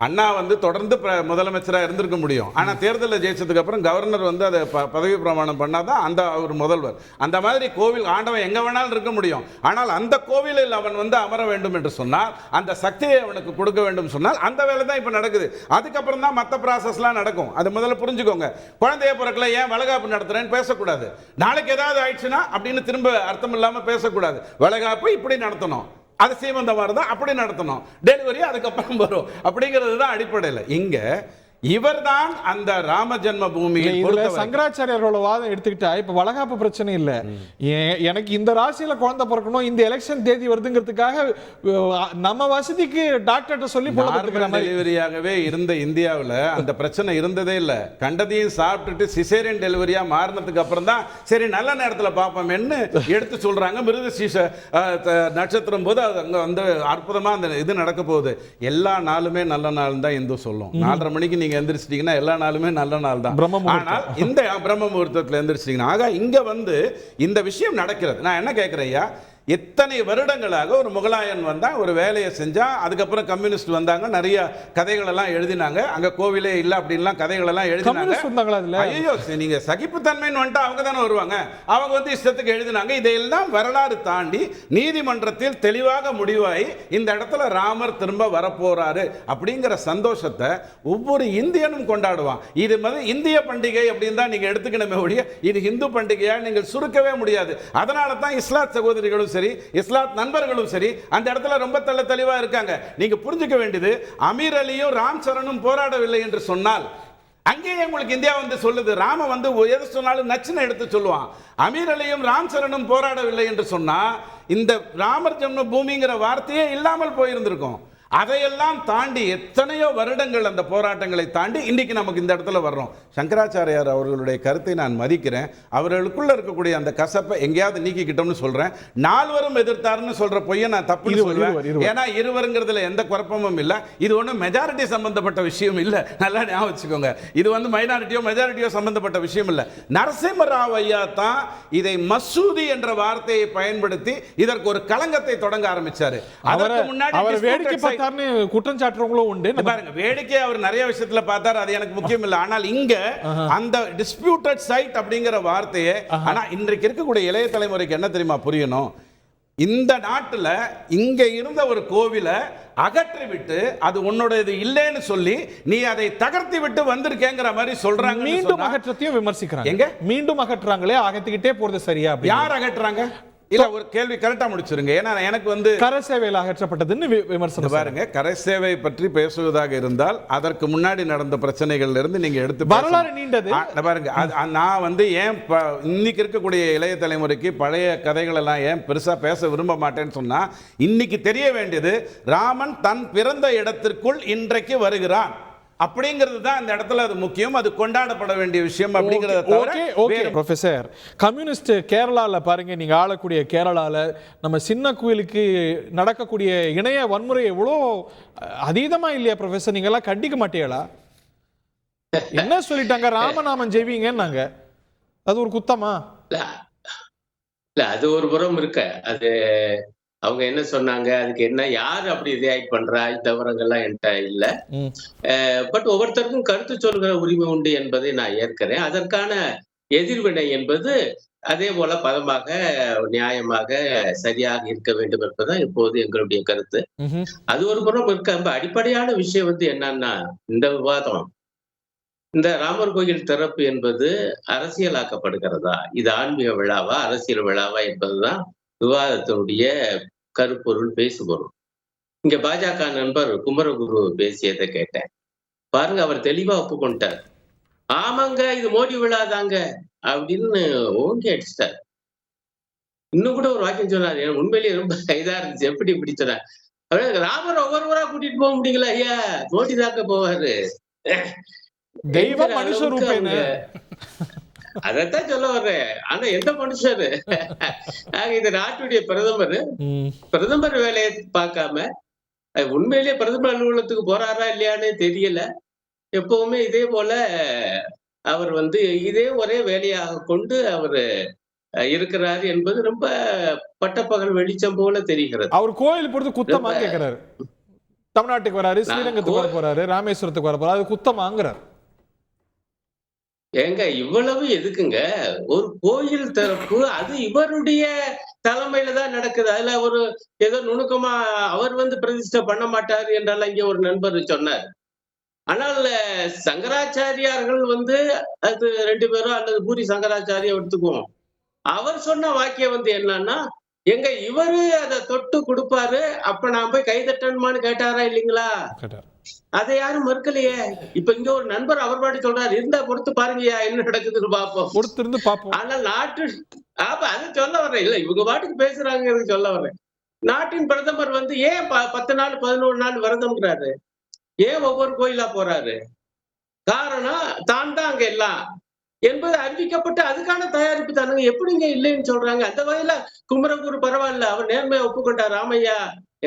அண்ணா தொடர்ந்து முதலமைச்சராக இருந்திருக்க முடியும். ஆனால் தேர்தலில் ஜெயிச்சதுக்கு அப்புறம் கவர்னர் அதை பதவி பிரமாணம் பண்ணாதான் அந்த ஒரு முதல்வர். அந்த மாதிரி கோவில் ஆண்டவன் எங்க வேணாலும் இருக்க முடியும். ஆனால் அந்த கோவிலில் அவன் அமர வேண்டும் என்று சொன்னால், அந்த சக்தியை அவனுக்கு கொடுக்க வேண்டும் சொன்னால், அந்த வேலை தான் இப்போ நடக்குது. அதுக்கப்புறம் தான் மற்ற ப்ராசஸ்லாம் நடக்கும். அது முதல்ல புரிஞ்சுக்கோங்க. குழந்தைய பிறக்கல, ஏன் வளகாப்பு நடத்துறேன்னு பேசக்கூடாது. நாளைக்கு ஏதாவது ஆயிடுச்சுன்னா அப்படின்னு திரும்ப அர்த்தம் இல்லாமல் பேசக்கூடாது. வளகாப்பு இப்படி நடத்தணும், அது சீமந்தமாக இருந்தால் அப்படி நடத்தணும், டெலிவரி அதுக்கப்புறம் வரும் அப்படிங்கிறது தான் அடிப்படையில். இங்கே இவர்தான் அந்த ராம ஜென்ம பூமியில் சங்கராச்சாரியாரோட வாதம் எடுத்துக்கிட்டா இப்ப வளகாப்பு பிரச்சனை இல்ல. எனக்கு இந்த ராசியில குழந்தை பிறக்கணும், இந்த எலெக்ஷன் தேதி வருதுங்கிறதுக்காக நம்ம வசதிக்கு டாக்டர்கிட்ட சொல்லி டெலிவரியாகவே இருந்த இந்தியாவில் அந்த பிரச்சனை இருந்ததே இல்லை. கண்டதையும் சாப்பிட்டுட்டு சிசேரியன் டெலிவரியா மாறினதுக்கு அப்புறம் தான் சரி நல்ல நேரத்தில் பார்ப்போம்னு எடுத்து சொல்றாங்க. மிருகசீஷ நட்சத்திரம் போது அது அங்க அற்புதமா அந்த இது நடக்க போகுது. எல்லா நாளுமே நல்ல நாள் தான் இந்து சொல்லும். 4:30 மணிக்கு நீங்க எந்திரிச்சிட்டீங்கன்னா எல்லா நாளுமே நல்ல நாள் தான். ஆனால் இந்த பிரம்ம முகூர்த்தத்தில் எந்திரிச்சிட்டீங்கன்னா, ஆக இங்க இந்த விஷயம் நடக்கிறது. நான் என்ன கேட்கிறேன் ஐயா, எத்தனை வருடங்களாக ஒரு முகலாயன் வந்தான், ஒரு வேலையை செஞ்சா, அதுக்கப்புறம் கம்யூனிஸ்ட் வந்தாங்க, நிறைய கதைகள் எல்லாம் எழுதினாங்க, அங்க கோவிலே இல்ல அப்படின்லாம் கதைகள் எல்லாம் எழுதினாங்க. ஐயோ, நீங்க சகிப்புத்தன்மைன்னு வந்துட்டு அவங்க தானே வருவாங்க, அவங்க வந்து இஷ்டத்துக்கு எழுதினாங்க. இதையெல்லாம் வரலாறு தாண்டி நீதிமன்றத்தில் தெளிவாக முடிவாகி இந்த இடத்துல ராமர் திரும்ப வரப்போறாரு அப்படிங்கிற சந்தோஷத்தை ஒவ்வொரு இந்தியனும் கொண்டாடுவான். இது மாதிரி இந்திய பண்டிகை அப்படின்னு தான் நீங்க எடுத்துக்கணுமே ஒழிய இது இந்து பண்டிகையா நீங்கள் சுருக்கவே முடியாது. அதனால தான் இஸ்லாத் சகோதரிகளும் சரி, இஸ்லாத் நண்பர்களும் சரி அந்த இடத்துல ரொம்ப தெளிவா இருக்காங்க. நீங்க புரிஞ்சுக்க வேண்டியது, அமீர் அலியும் ராம் சரணும் போராடவில்லை என்று சொன்னால், அங்கேயே உங்களுக்கு இந்தியா வந்து சொல்லுது, ராம வந்து எது சொன்னாலும் நச்சுன்னு எடுத்து சொல்லுவான். அமீர் அலியும் ராம் சரணும் போராடவில்லை என்று சொன்னா இந்த ராமர் ஜென்ம பூமிங்கிற வார்த்தையே இல்லாமல் போயிருந்திருக்கும். அதையெல்லாம் தாண்டி எத்தனையோ வருடங்கள் அந்த போராட்டங்களை தாண்டி இன்னைக்கு நமக்கு இந்த இடத்துல வர்றோம். சங்கராச்சாரியார் அவர்களுடைய கருத்தை நான் மதிக்கிறேன். அவர்களுக்குள்ள இருக்கக்கூடிய அந்த கசப்பை எங்கேயாவது நீக்கிக்கிட்டோம்னு சொல்றேன். நால்வரும் எதிர்த்தாருன்னு சொல்ற பொய்யை நான் தப்பு சொல்லுவேன். ஏன்னா இருவருங்கிறதுல எந்த குழப்பமும் இல்லை. இது ஒன்றும் மெஜாரிட்டி சம்பந்தப்பட்ட விஷயம் இல்லை, நல்லா ஞாபகம் வச்சுக்கோங்க. இது வந்து மைனாரிட்டியோ மெஜாரிட்டியோ சம்பந்தப்பட்ட விஷயம் இல்லை. நரசிம்ம ராவ் ஐயா தான் இதை மசூதி என்ற வார்த்தையை பயன்படுத்தி இதற்கு ஒரு களங்கத்தை தொடங்க ஆரம்பிச்சாரு. அதற்கு முன்னாடி குற்றம் சாட்டுறவங்களும் உண்டு. பாருங்க, வேடிக்கை அவர் நிறைய விஷயத்துல பார்த்தார், அது எனக்கு முக்கியம் இல்லை. ஆனால் இங்க அந்த டிஸ்பியூட்டட் சைட் அப்படிங்கிற வார்த்தையே, ஆனா இன்றைக்கு இருக்கக்கூடிய இளைய தலைமுறைக்கு என்ன தெரியுமா புரியணும், இந்த நாட்டுல இங்க இருந்த ஒரு கோவிலை அகற்றி விட்டு அது உன்னோடது இல்லைன்னு சொல்லி நீ அதை தகர்த்தி விட்டு வந்திருக்கேங்கிற மாதிரி சொல்றாங்க. மீண்டும் அகற்றத்தையும் விமர்சிக்கிறாங்க. எங்க மீண்டும் அகற்றுறாங்களே, அகற்றிக்கிட்டே போறது சரியா? யார் அகற்றுறாங்க? இல்ல, ஒரு கேள்வி கரெக்டா முடிச்சிருங்க. ஏன்னா எனக்கு வந்து கரை சேவையில் அகற்றப்பட்டதுன்னு விமர்சனம் பாருங்க. கரை சேவை பற்றி பேசுவதாக இருந்தால் அதற்கு முன்னாடி நடந்த பிரச்சனைகள்ல இருந்து நீங்க எடுத்து வரலாறு நீண்டது பாருங்க. நான் வந்து ஏன் இன்னைக்கு இருக்கக்கூடிய இளைய தலைமுறைக்கு பழைய கதைகள் எல்லாம் ஏன் பெருசா பேச விரும்ப மாட்டேன்னு சொன்னா, இன்னைக்கு தெரிய வேண்டியது, ராமன் தன் பிறந்த இடத்திற்குள் இன்றைக்கு வருகிறான் அப்படிங்கிறது தான் அந்த இடத்துல அது முக்கியம், அது கொண்டாடப்பட வேண்டிய விஷயம் அப்படிங்கறத தவிர. ப்ரொஃபசர், கம்யூனிஸ்ட் கேரளால பாருங்க, நீங்க ஆளக்கூடிய கேரளால நம்ம சின்ன கோயிலுக்கு நடக்கக்கூடிய இணைய வன்முறை எவ்வளோ அதீதமா இல்லையா ப்ரொஃபசர்? நீங்க எல்லாம் கண்டிக்க மாட்டீங்களா? என்ன சொல்லிட்டாங்க, ராமநாமம் ஜெயிவீங்கன்னாங்க, அது ஒரு குத்தமா? இல்ல, அது ஒரு புறம் இருக்க, அது அவங்க என்ன சொன்னாங்க, அதுக்கு என்ன யாரு அப்படி ரியாக்ட் பண்றா, தவறங்கள்லாம் என்கிட்ட இல்ல. பட் ஒவ்வொருத்தருக்கும் கருத்து சொல்கிற உரிமை உண்டு என்பதை நான் ஏற்கிறேன். அதற்கான எதிர்வினை என்பது அதே போல பதமாக, நியாயமாக, சரியாக இருக்க வேண்டும் என்பதுதான் இப்போது எங்களுடைய கருத்து. அது ஒரு புறம் இருக்க. அடிப்படையான விஷயம் வந்து என்னன்னா, இந்த விவாதம், இந்த ராமர் கோயில் திறப்பு என்பது அரசியலாக்கப்படுகிறதா, இது ஆன்மீக விழாவா அரசியல் விழாவா என்பதுதான் விவாதத்தினுடைய கருப்பொருள், பேசுபொருள். இங்க பாஜக நண்பர் குமரகுரு பேசியதை கேட்டேன் பாருங்க, அவர் தெளிவா ஒப்புக்கொண்டார். ஆமாங்க, இது மோடி விழா தாங்க அப்படின்னு ஓங்கி அடிச்சிட்டார். இன்னும் கூட ஒரு வாக்கியம் சொன்னார், உண்மையிலேயே ரொம்ப இதா இருந்துச்சு. எப்படி இப்படி சொன்னார், ராமர் ஒவ்வொருவரா கூட்டிட்டு போக முடியல ஐயா, மோடி தாக்க போவாரு, தெய்வம் மனுஷ ரூபேன. அதத்தான் சொல்ல வர்றேன். ஆனா எந்த மனுஷரு, இந்த நாட்டுடைய பிரதமர் வேலையை பார்க்காம உண்மையிலேயே பிரதமர் அலுவலகத்துக்கு போறாரா இல்லையானே தெரியல. எப்பவுமே இதே போல அவர் வந்து இதே ஒரே வேலையாக கொண்டு அவர் இருக்கிறாரு என்பது ரொம்ப பட்டப்பகல் வெளிச்சம் போல தெரிகிறது. அவர் கோயில் பொறுத்து குத்தமா கேட்கிறாரு. தமிழ்நாட்டுக்கு வராரு, ஸ்ரீரங்கத்துக்கு வர போறாரு, ராமேஸ்வரத்துக்கு வர போறாரு, அது குத்தமாங்கிறார். ஏங்க இவ்வளவு எதுக்குங்க? ஒரு கோயில் திறப்பு அது இவருடைய தலைமையில தான் நடக்குது. அதுல ஒரு ஏதோ நுணுக்கமா அவர் வந்து பிரதிஷ்டை பண்ண மாட்டாரு என்றால் இங்க ஒரு நண்பர் சொன்னார். ஆனால் சங்கராச்சாரியார்கள் வந்து அது 2 பேரும் அல்லது பூரி சங்கராச்சாரியா எடுத்துக்குவோம். அவர் சொன்ன வாக்கியம் வந்து என்னன்னா, எங்க இவரு அதை தொட்டு கொடுப்பாரு, அப்ப நான் போய் கைதட்டணுமான்னு கேட்டாரா இல்லைங்களா? அதை யாரும் மறுக்கலையே. இப்ப இங்க ஒரு நண்பர் அவர் பாட்டு சொல்றாரு, இருந்தா பொறுத்து பாருங்கயா என்ன நடக்குதுன்னு பாப்போம். ஆனால் நாட்டு அது சொல்ல வர்றேன் இல்ல, இவங்க பாட்டுக்கு பேசுறாங்க சொல்ல வர்றேன். நாட்டின் பிரதமர் வந்து ஏன் 10 நாள் 11 நாள் விரதம்ங்கிறாரு? ஏன் ஒவ்வொரு கோயிலா போறாரு? காரணம் தான் அங்க எல்லாம் என்பது அறிவிக்கப்பட்டு அதுக்கான தயாரிப்பு தானுங்க. எப்படிங்க இல்லைன்னு சொல்றாங்க? அந்த வகையில குமரகுரு பரவாயில்ல, அவர் நேர்மையா ஒப்புக்கொண்டார். ராமையா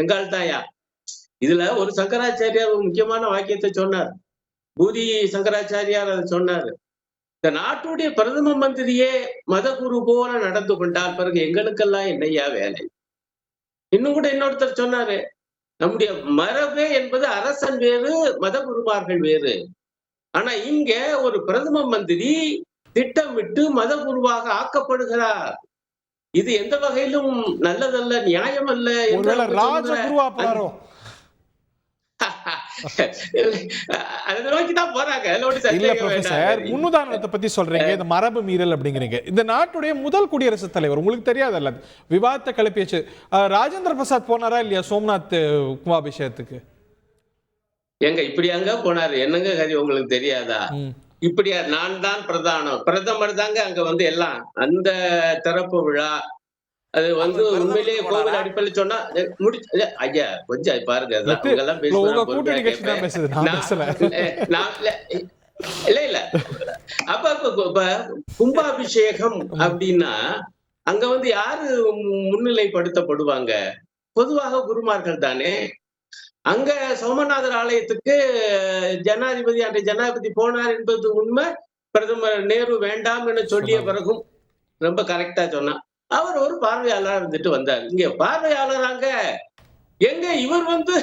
எங்கால் தாயா. இதுல ஒரு சங்கராச்சாரியார் ஒரு முக்கியமான வாக்கியத்தை சொன்னார். பூரி சங்கராச்சாரியார் அதை சொன்னாரு. இந்த நாட்டுடைய பிரதம மந்திரியே மதகுரு போல நடந்து கொண்டால் பிறகு எங்களுக்கெல்லாம் என்னையா வேலை? இன்னும் கூட இன்னொருத்தர் சொன்னாரு, நம்முடைய மரபே என்பது அரசன் வேறு, மத குருமார்கள் வேறு. ஆனா இங்க ஒரு பிரதம மந்திரி திட்டமிட்டு மத குருவாக ஆக்கப்படுகிறார். இது எந்த வகையிலும் நல்லதல்ல, நியாயம் அல்ல என்று ஒருவேளை அவங்க சொல்ற ராஜகுருவா போறாரோ? அதை நோக்கிதான் போறாங்க. அதுல ஒண்ணும் இல்ல சந்தேகம் ப்ரொஃபசர், வேண்டாம். முன்னுதாரணத்தை பத்தி சொல்றீங்க, இந்த மரபு மீறல் அப்படிங்கிறீங்க. இந்த நாட்டுடைய முதல் குடியரசுத் தலைவர் உங்களுக்கு தெரியாதல்ல, விவாதத்தை கிளப்பியாச்சு. ராஜேந்திர பிரசாத் போனாரா இல்லையா சோம்நாத் கும்பாபிஷேகத்துக்கு? எங்க இப்படி அங்க போனாரு? என்னங்க கதி உங்களுக்கு தெரியாதா? இப்படியா? நான் தான் பிரதானம், பிரதமர் தாங்க அங்க வந்து எல்லாம். அந்த திறப்பு விழா அது வந்து உண்மையிலேயே கோவில் அடிப்படையில் சொன்னா முடிச்சு. ஐயா கொஞ்சம் பாருங்க, அவங்க எல்லாம் இல்ல இல்ல. அப்ப கும்பாபிஷேகம் அப்படின்னா அங்க வந்து யாரு முன்னிலைப்படுத்தப்படுவாங்க? பொதுவாக குருமார்கள் தானே. அங்க சோமநாதர் ஆலயத்துக்கு அன்றைய ஜனாதிபதி போனார் என்பது உண்மை. பிரதமர் நேரு வேண்டாம் என சொல்லிய பிறகும் ரொம்ப கரெக்டா சொன்னா. அவர் ஒரு பார்வையாளராக இருந்துட்டு வந்தார். இங்க பார்வையாளராங்க எங்க இவர் வந்து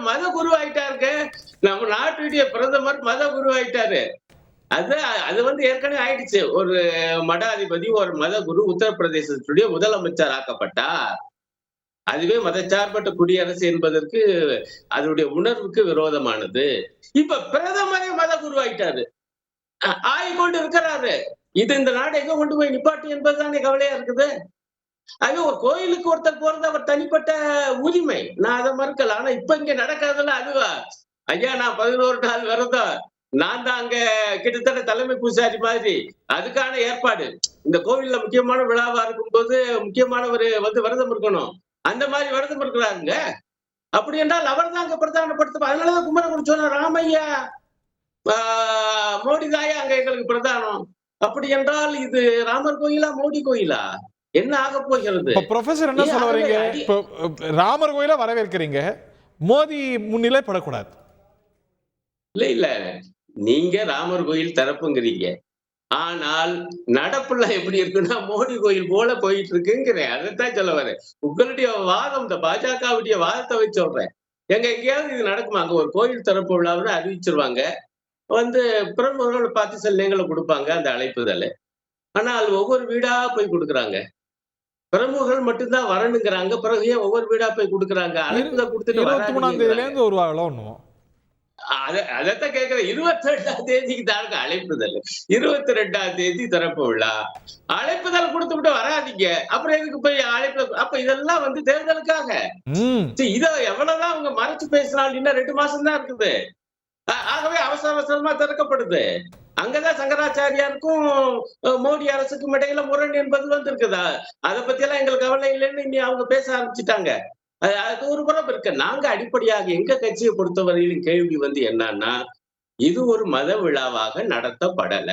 மத குரு ஆயிட்டாருங்க. நம்ம நாட்டுடைய பிரதமர் மத குரு ஆயிட்டாரு. அது வந்து ஏற்கனவே ஆயிடுச்சு. ஒரு மடாதிபதி, ஒரு மத குரு உத்தரப்பிரதேசத்துடைய முதலமைச்சர் ஆக்கப்பட்டார். அதுவே மதச்சார்பற்ற குடியரசு என்பதற்கு அதனுடைய உணர்வுக்கு விரோதமானது. இப்ப பிரதமரே மத குருவாயிட்டாரு, ஆகிக்கொண்டு இருக்கிறாரு. இது இந்த நாடு எங்க கொண்டு போய் நிப்பாட்டு என்பதுதானே கவலையா இருக்குது. அது ஒரு கோயிலுக்கு ஒருத்தர் போறது அவர் தனிப்பட்ட உரிமை, நான் அதை மறுக்கல. ஆனா இப்ப இங்க நடக்காதுல்ல அதுவா? ஐயா நான் 11 நாள் விரதம், நான் தான் அங்க கிட்டத்தட்ட தலைமை பூசாரி மாதிரி. அதுக்கான ஏற்பாடு இந்த கோவில்ல முக்கியமான விழாவா இருக்கும் போது முக்கியமானவர் வந்து விரதம் இருக்கணும். அந்த மாதிரி விரதம் இருக்கிறாருங்க. அப்படி என்றால் அவர் தான் அங்க பிரதானப்படுத்த. அதனாலதான் குமரகுரு சொன்ன ராமையா மோடி தாயா அங்க எங்களுக்கு பிரதானம். அப்படி என்றால் இது ராமர் கோயிலா மோடி கோயிலா? என்ன ஆக போகிறது? ப்ரொஃபசர் என்ன சொல்ல வரீங்க? ராமர் கோயில வரவேற்கிறீங்க, மோடி முன்னிலை படக்கூடாது. இல்ல இல்ல, நீங்க ராமர் கோயில் தரப்புங்கிறீங்க. ஆனால் நடப்புல எப்படி இருக்குன்னா மோடி கோயில் போல போயிட்டு இருக்குங்கிறேன். அதைத்தான் சொல்ல வரேன். உங்களுடைய வாதம், இந்த பாஜகவுடைய வாதத்தை வச்சு சொல்றேன். எங்கேயாவது இது நடக்குமா? அங்க ஒரு கோயில் திறப்பு விழாவுன்னு அறிவிச்சிருவாங்க, வந்து பிரமுகர்களை பார்த்து சில நேரங்களை கொடுப்பாங்க அந்த அழைப்புதல். ஆனால் ஒவ்வொரு வீடா போய் கொடுக்குறாங்க. பிரமுகர்கள் மட்டும்தான் வரணுங்கிறாங்க. பிறகு ஏன் ஒவ்வொரு வீடா போய் கொடுக்குறாங்க? அழைப்புதல் கொடுத்துட்டு 23ஆம் தேதியிலேருந்து ஒரு வாரம் அதத்தான் கேட்கிறேன். 22ஆம் தேதிக்கு தாங்க அழைப்புதல், 22ஆம் தேதி திறப்பு விழா. அழைப்புதல் கொடுத்து விட்டு வராதிங்க, அப்புறம் எதுக்கு போய் அழைப்பு? அப்ப இதெல்லாம் வந்து தேர்தலுக்காக. இத எவ்வளவுதான் அவங்க மறைச்சு பேசினாலும் இன்னும் 2 மாசம் தான் இருக்குது. ஆகவே அவசர அவசரமா திறக்கப்படுது. அங்கதான் சங்கராச்சாரியாருக்கும் மோடி அரசுக்கும் இடையில முரண் என்பது வந்து இருக்குதா? அதை பத்தி எல்லாம் எங்களுக்கு கவலை இல்லைன்னு இனி அவங்க பேச ஆரம்பிச்சுட்டாங்க. அது ஒரு புறம் இருக்கு. நாங்க அடிப்படையாக எங்க கட்சியை பொறுத்தவரையிலும் கேள்வி வந்து என்னன்னா, இது ஒரு மத விழாவாக நடத்தப்படல,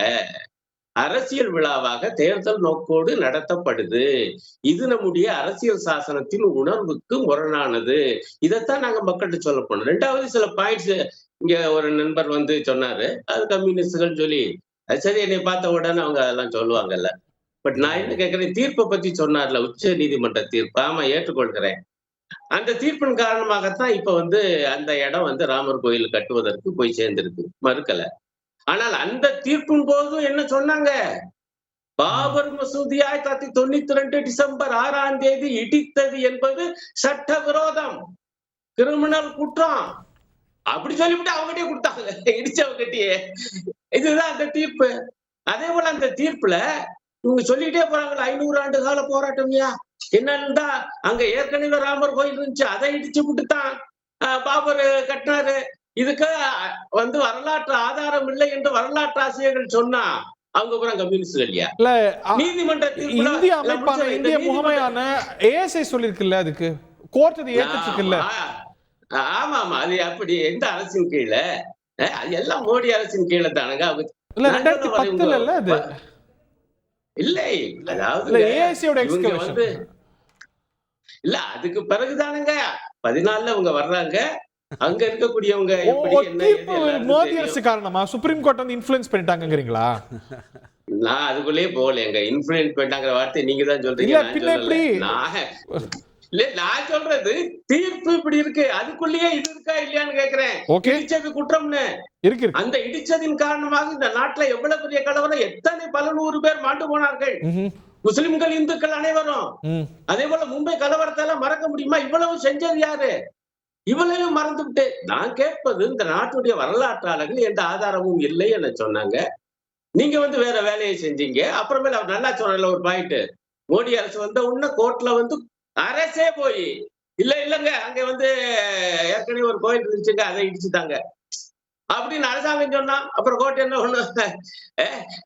அரசியல் விழாவாக தேர்தல் நோக்கோடு நடத்தப்படுது. இது நம்முடைய அரசியல் சாசனத்தின் உணர்வுக்கு முரணானது. இதைத்தான் நாங்க மக்கள்கிட்ட சொல்ல போனோம். 2வது சில பாயிண்ட்ஸ் இங்க ஒரு நண்பர் வந்து சொன்னாரு, அது கம்யூனிஸ்டுகள் சொல்லி, சரி என்னை பார்த்த உடனே அவங்க அதெல்லாம் சொல்லுவாங்கல்ல. பட் நான் என்ன கேட்கிறேன், தீர்ப்பை பத்தி சொன்னார்ல, உச்ச நீதிமன்ற தீர்ப்பு. ஆமா, ஏற்றுக்கொள்கிறேன். அந்த தீர்ப்பின் காரணமாகத்தான் இப்ப வந்து அந்த இடம் வந்து ராமர் கோயில் கட்டுவதற்கு போய் சேர்ந்திருக்கு, மறுக்கல. ஆனால் அந்த தீர்ப்பின் போதும் என்ன சொன்னாங்க? பாபர் மசூதி 1992 டிசம்பர் 6ஆம் தேதி இடித்தது என்பது சட்ட விரோதம், கிரிமினல் குற்றம். அப்படி சொல்லிவிட்டு அவங்ககிட்டயே கொடுத்தாங்க, இடிச்சவங்ககிட்டயே. இதுதான் அந்த தீர்ப்பு. அதே போல அந்த தீர்ப்புல இவங்க சொல்லிட்டே போறாங்க, 500 ஆண்டு கால போராட்டம்யா. என்னன்னா அங்க ஏற்கனவே ராமர் கோயில் இருந்துச்சு, அதை இடிச்சு விட்டுத்தான் பாபர் கட்டினாரு. இதுக்கு வந்து வரலாற்று ஆதாரம் இல்லை என்று வரலாற்று ஆசிரியர்கள் சொன்னா அவங்க கூட கம்யூனிஸ்ட் இல்லையா? நீதிமன்றத்தில் இந்திய அமைப்பான இந்திய முகமையான ஏஎஸ்ஐ சொல்லிருக்குல்ல, அதுக்கு கோர்ட் அது ஏத்துச்சுக்குல்ல. ஆமா ஆமா, அது அப்படி எந்த அரசின் கீழே? எல்லாம் மோடி அரசின் கீழே தானுங்க. அவங்க இல்ல 2010 இல்ல அது இல்லை, அதாவது இவங்க வந்து இல்ல அதுக்கு பிறகுதானுங்க 14ல அவங்க வர்றாங்க. அங்க இருக்கக்கூடியவங்க மோடி அரசு காரணமா சுப்ரீம் கோர்ட் வந்து இன்ஃப்ளூயன்ஸ் பண்ணிட்டாங்கங்கறீங்களா? நான் அதுக்குள்ளே போகலங்க. இன்ஃப்ளூயன்ஸ் பண்ணிட்டாங்கற வார்த்தை நீங்க தான் சொல்றீங்க. இல்ல நான் சொல்றது தீர்ப்பு இப்படி இருக்கு, அதுக்குள்ளேயே இது இருக்கா இல்லையான்னு கேக்குறேன். இடிச்சது குற்றம்னு இருக்கு. அந்த இடிச்சதின் காரணமாக இந்த நாட்டுல எவ்வளவு பெரிய கலவரம், எத்தனை பல 100 பேர் மாண்டு போனார்கள், முஸ்லிம்கள் இந்துக்கள் அனைவரும். அதே போல மும்பை கலவரத்தால மறக்க முடியுமா? இவ்வளவு செஞ்சது யாரு? இவ்வளவு மறந்துவிட்டு நான் கேட்பது, இந்த நாட்டுடைய வரலாற்றாளர்கள் எந்த ஆதாரமும் இல்லை என சொன்னாங்க. நீங்க வேற வேலையை செஞ்சீங்க. அப்புறமேல அவர் நல்லா சொன்ன ஒரு பாயிண்ட், மோடி அரசு வந்த உடனே கோர்ட்ல அரசே போய் இல்லங்க அங்க ஏற்கனவே ஒரு கோயில் இருந்துச்சுங்க, அதை இடிச்சுட்டாங்க அப்படின்னு அரசாங்கம் சொன்னா, அப்புறம் கோர்ட் என்ன ஒண்ணு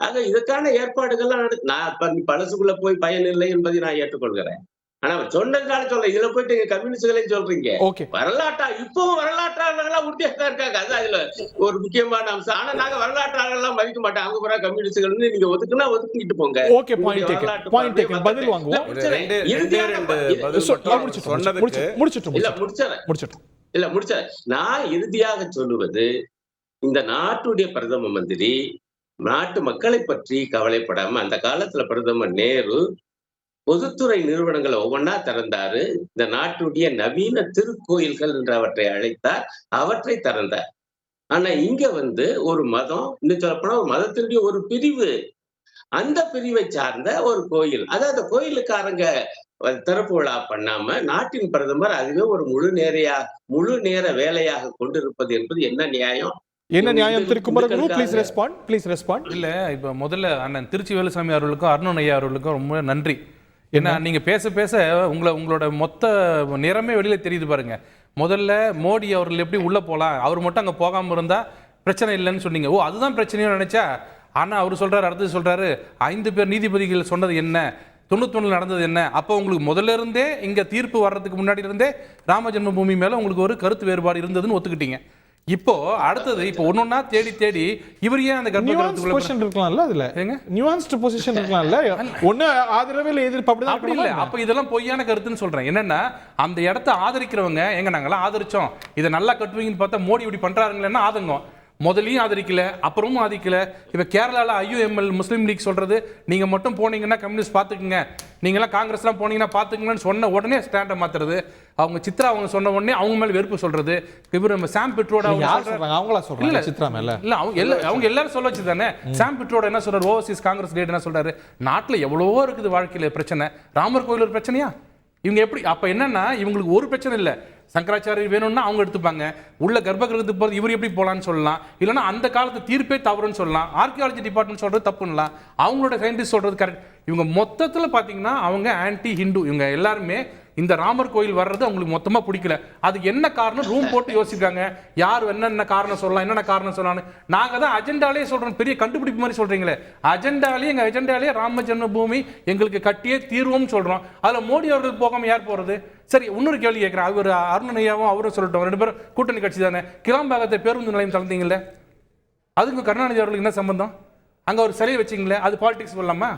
ஆக இதுக்கான ஏற்பாடுகள்லாம் நான் பழசுக்குள்ள போய் பயன் இல்லை என்பதை நான் ஏற்றுக்கொள்கிறேன். ஆனா சொன்னதுனால சொல்ல, இதுல போயிட்டு கம்யூனிஸ்ட்களையும் சொல்றீங்க. வரலாற்றா இப்பவும் வரலாற்றாளர்களா உறுதியாக இருக்காங்க, அது அதுல ஒரு முக்கியமான அம்சம். ஆனா நாங்க வரலாற்றாளர்கள் மதிக்க மாட்டோம், அவங்க பிறகு கம்யூனிஸ்ட்கள் நீங்க ஒதுக்குனா ஒதுக்கிட்டு போங்க. பதில் வாங்குவோம். நான் இறுதியாக சொல்லுவது, இந்த நாட்டுடைய பிரதம மந்திரி நாட்டு மக்களை பற்றி கவலைப்படாம, அந்த காலத்துல பிரதமர் நேரு பொதுத்துறை நிறுவனங்களை ஒவ்வொன்னா திறந்தாரு. இந்த நாட்டுடைய நவீன திருக்கோயில்கள் என்று அவற்றை அழைத்தார், அவற்றை திறந்தார். ஆனா இங்க ஒரு மதம், இன்னும் சொல்லப்போனா ஒரு மதத்தினுடைய ஒரு பிரிவு, அந்த பிரிவை சார்ந்த ஒரு கோயில், அதாவது கோயிலுக்காரங்க திறப்பு விழா பண்ணாம நாட்டின் பிரதமர் அதுவே ஒரு முழு நேர வேலையாக கொண்டிருப்பது என்பது என்ன நியாயம்? என்ன நியாயம்? Please respond. இல்ல இப்ப முதல்ல அண்ணன் திருச்சி வேலுசாமி அவர்களுக்கும் அருண் ஐயா அவர்களுக்கும் ரொம்ப நன்றி. ஏன்னா நீங்க பேச பேச உங்களோட மொத்த நிறமே வெளியில தெரியுது பாருங்க. முதல்ல மோடி அவர்கள் எப்படி உள்ள போலாம், அவர் மட்டும் அங்க போகாம இருந்தா பிரச்சனை இல்லைன்னு சொன்னீங்க. ஓ அதுதான் பிரச்சனையும் நினைச்சா. ஆனா அவர் சொல்றாரு, அடுத்து சொல்றாரு 5 பேர் நீதிபதிகள் சொன்னது என்ன, 91 நடந்தது என்ன. அப்போ உங்களுக்கு முதல்ல இருந்தே இங்க தீர்ப்பு வர்றதுக்கு முன்னாடி இருந்தே ராம ஜென்மபூமி மேல உங்களுக்கு ஒரு கருத்து வேறுபாடு இருந்ததுன்னு ஒத்துக்கிட்டீங்க. இப்போ அடுத்தது இப்போ ஒன்னொன்னா தேடி இவர் ஏன் அந்த கர்ப்பகிரகத்துக்குள்ள பொசிஷன் இருக்கலாம்ல, அதுல ஏங்க நியூயான்ஸ்ட் பொசிஷன் இருக்கலாம்ல, ஒண்ணு ஆதரவே இல்ல எதிர்ப்பு அப்படி இல்ல. அப்ப இதெல்லாம் பொய்யான கருத்துன்னு சொல்றேன். என்னன்னா அந்த இடத்தை ஆதரிக்கிறவங்க எங்க நாங்கெல்லாம் ஆதரிச்சோம், இதை நல்லா கட்டுவீங்கன்னு பார்த்தா மோடி இப்படி பண்றாருங்களேன்னா ஆதங்கம். முதலையும் ஆதரிக்கல, அப்புறமும் ஆதிக்கல. இப்ப கேரளால IUML முஸ்லீம் லீக் சொல்றது, நீங்க மட்டும் போனீங்கன்னா கம்யூனிஸ்ட் பாத்துக்குங்க, நீங்களாம் காங்கிரஸ்லாம் போனீங்கன்னா பாத்துக்கங்கன்னு சொன்ன உடனே ஸ்டாண்டை மாத்துறது. அவங்க சித்ரா அவங்க சொன்ன உடனே அவங்க மேல வெறுப்பு சொல்றது. இவர் சாம் பிட்ரோட அவங்களா சொல்றாங்க சித்ரா மேல இல்ல, அவங்க எல்லாரும் சொல்ல வச்சுதானே. சாம் பிட்ரோட என்ன சொல்றாரு, ஓவர்சீஸ் காங்கிரஸ் கைடு என்ன சொல்றாரு, நாட்டுல எவ்வளவோ இருக்குது வாழ்க்கையில பிரச்சனை, ராமர் கோயில் ஒரு பிரச்சனையா? இவங்க எப்படி அப்ப என்னன்னா இவங்களுக்கு ஒரு பிரச்சனை இல்லை, சங்கராச்சாரியர் வேணும்னா அவங்க எடுத்துப்பாங்க, உள்ள கர்ப்பகிரகத்துக்கு போகிறது இவர் எப்படி போகலான்னு சொல்லலாம், இல்லைன்னா அந்த காலத்து தீர்ப்பே தவறுன்னு சொல்லலாம், ஆர்கியாலஜி டிபார்ட்மெண்ட் சொல்றது தப்புன்னலாம், அவங்களோட சயின்டிஸ்ட் சொல்றது கரெக்ட். இவங்க மொத்தத்தில் பார்த்தீங்கன்னா அவங்க ஆன்டி ஹிந்து. இவங்க எல்லாருமே இந்த ராமர் கோயில் வர்றது அவங்களுக்கு மொத்தமாக பிடிக்கல. அது என்ன காரணம் ரூம் போட்டு யோசிக்காங்க, யார் என்னென்ன காரணம் சொல்லலாம், என்னென்ன காரணம் சொல்லலாம்னு. நாங்கள் தான் அஜெண்டாலே சொல்கிறோம், பெரிய கண்டுபிடிப்பு மாதிரி சொல்கிறீங்களே. அஜெண்டாலே எங்கள் அஜெண்டாலே ராம ஜென்மபூமி எங்களுக்கு கட்டியே தீர்வோம்னு சொல்கிறோம். அதில் மோடி அவர்கள் போகாமல் யார் போகிறது? சரி, இன்னொரு கேள்வி கேட்குறேன். அவர் அருணையாவும் அவரும் சொல்லட்டும், 2 பேரும் கூட்டணி கட்சி தானே. கிளாம்பாக்கத்தை பேருந்து நிலையம் திறந்தீங்களே, அதுக்கு கருணாநிதி அவர்களுக்கு என்ன சம்பந்தம்? அங்கே ஒரு சிலையை வச்சிங்களே, அது பாலிடிக்ஸ் சொல்லலாமா?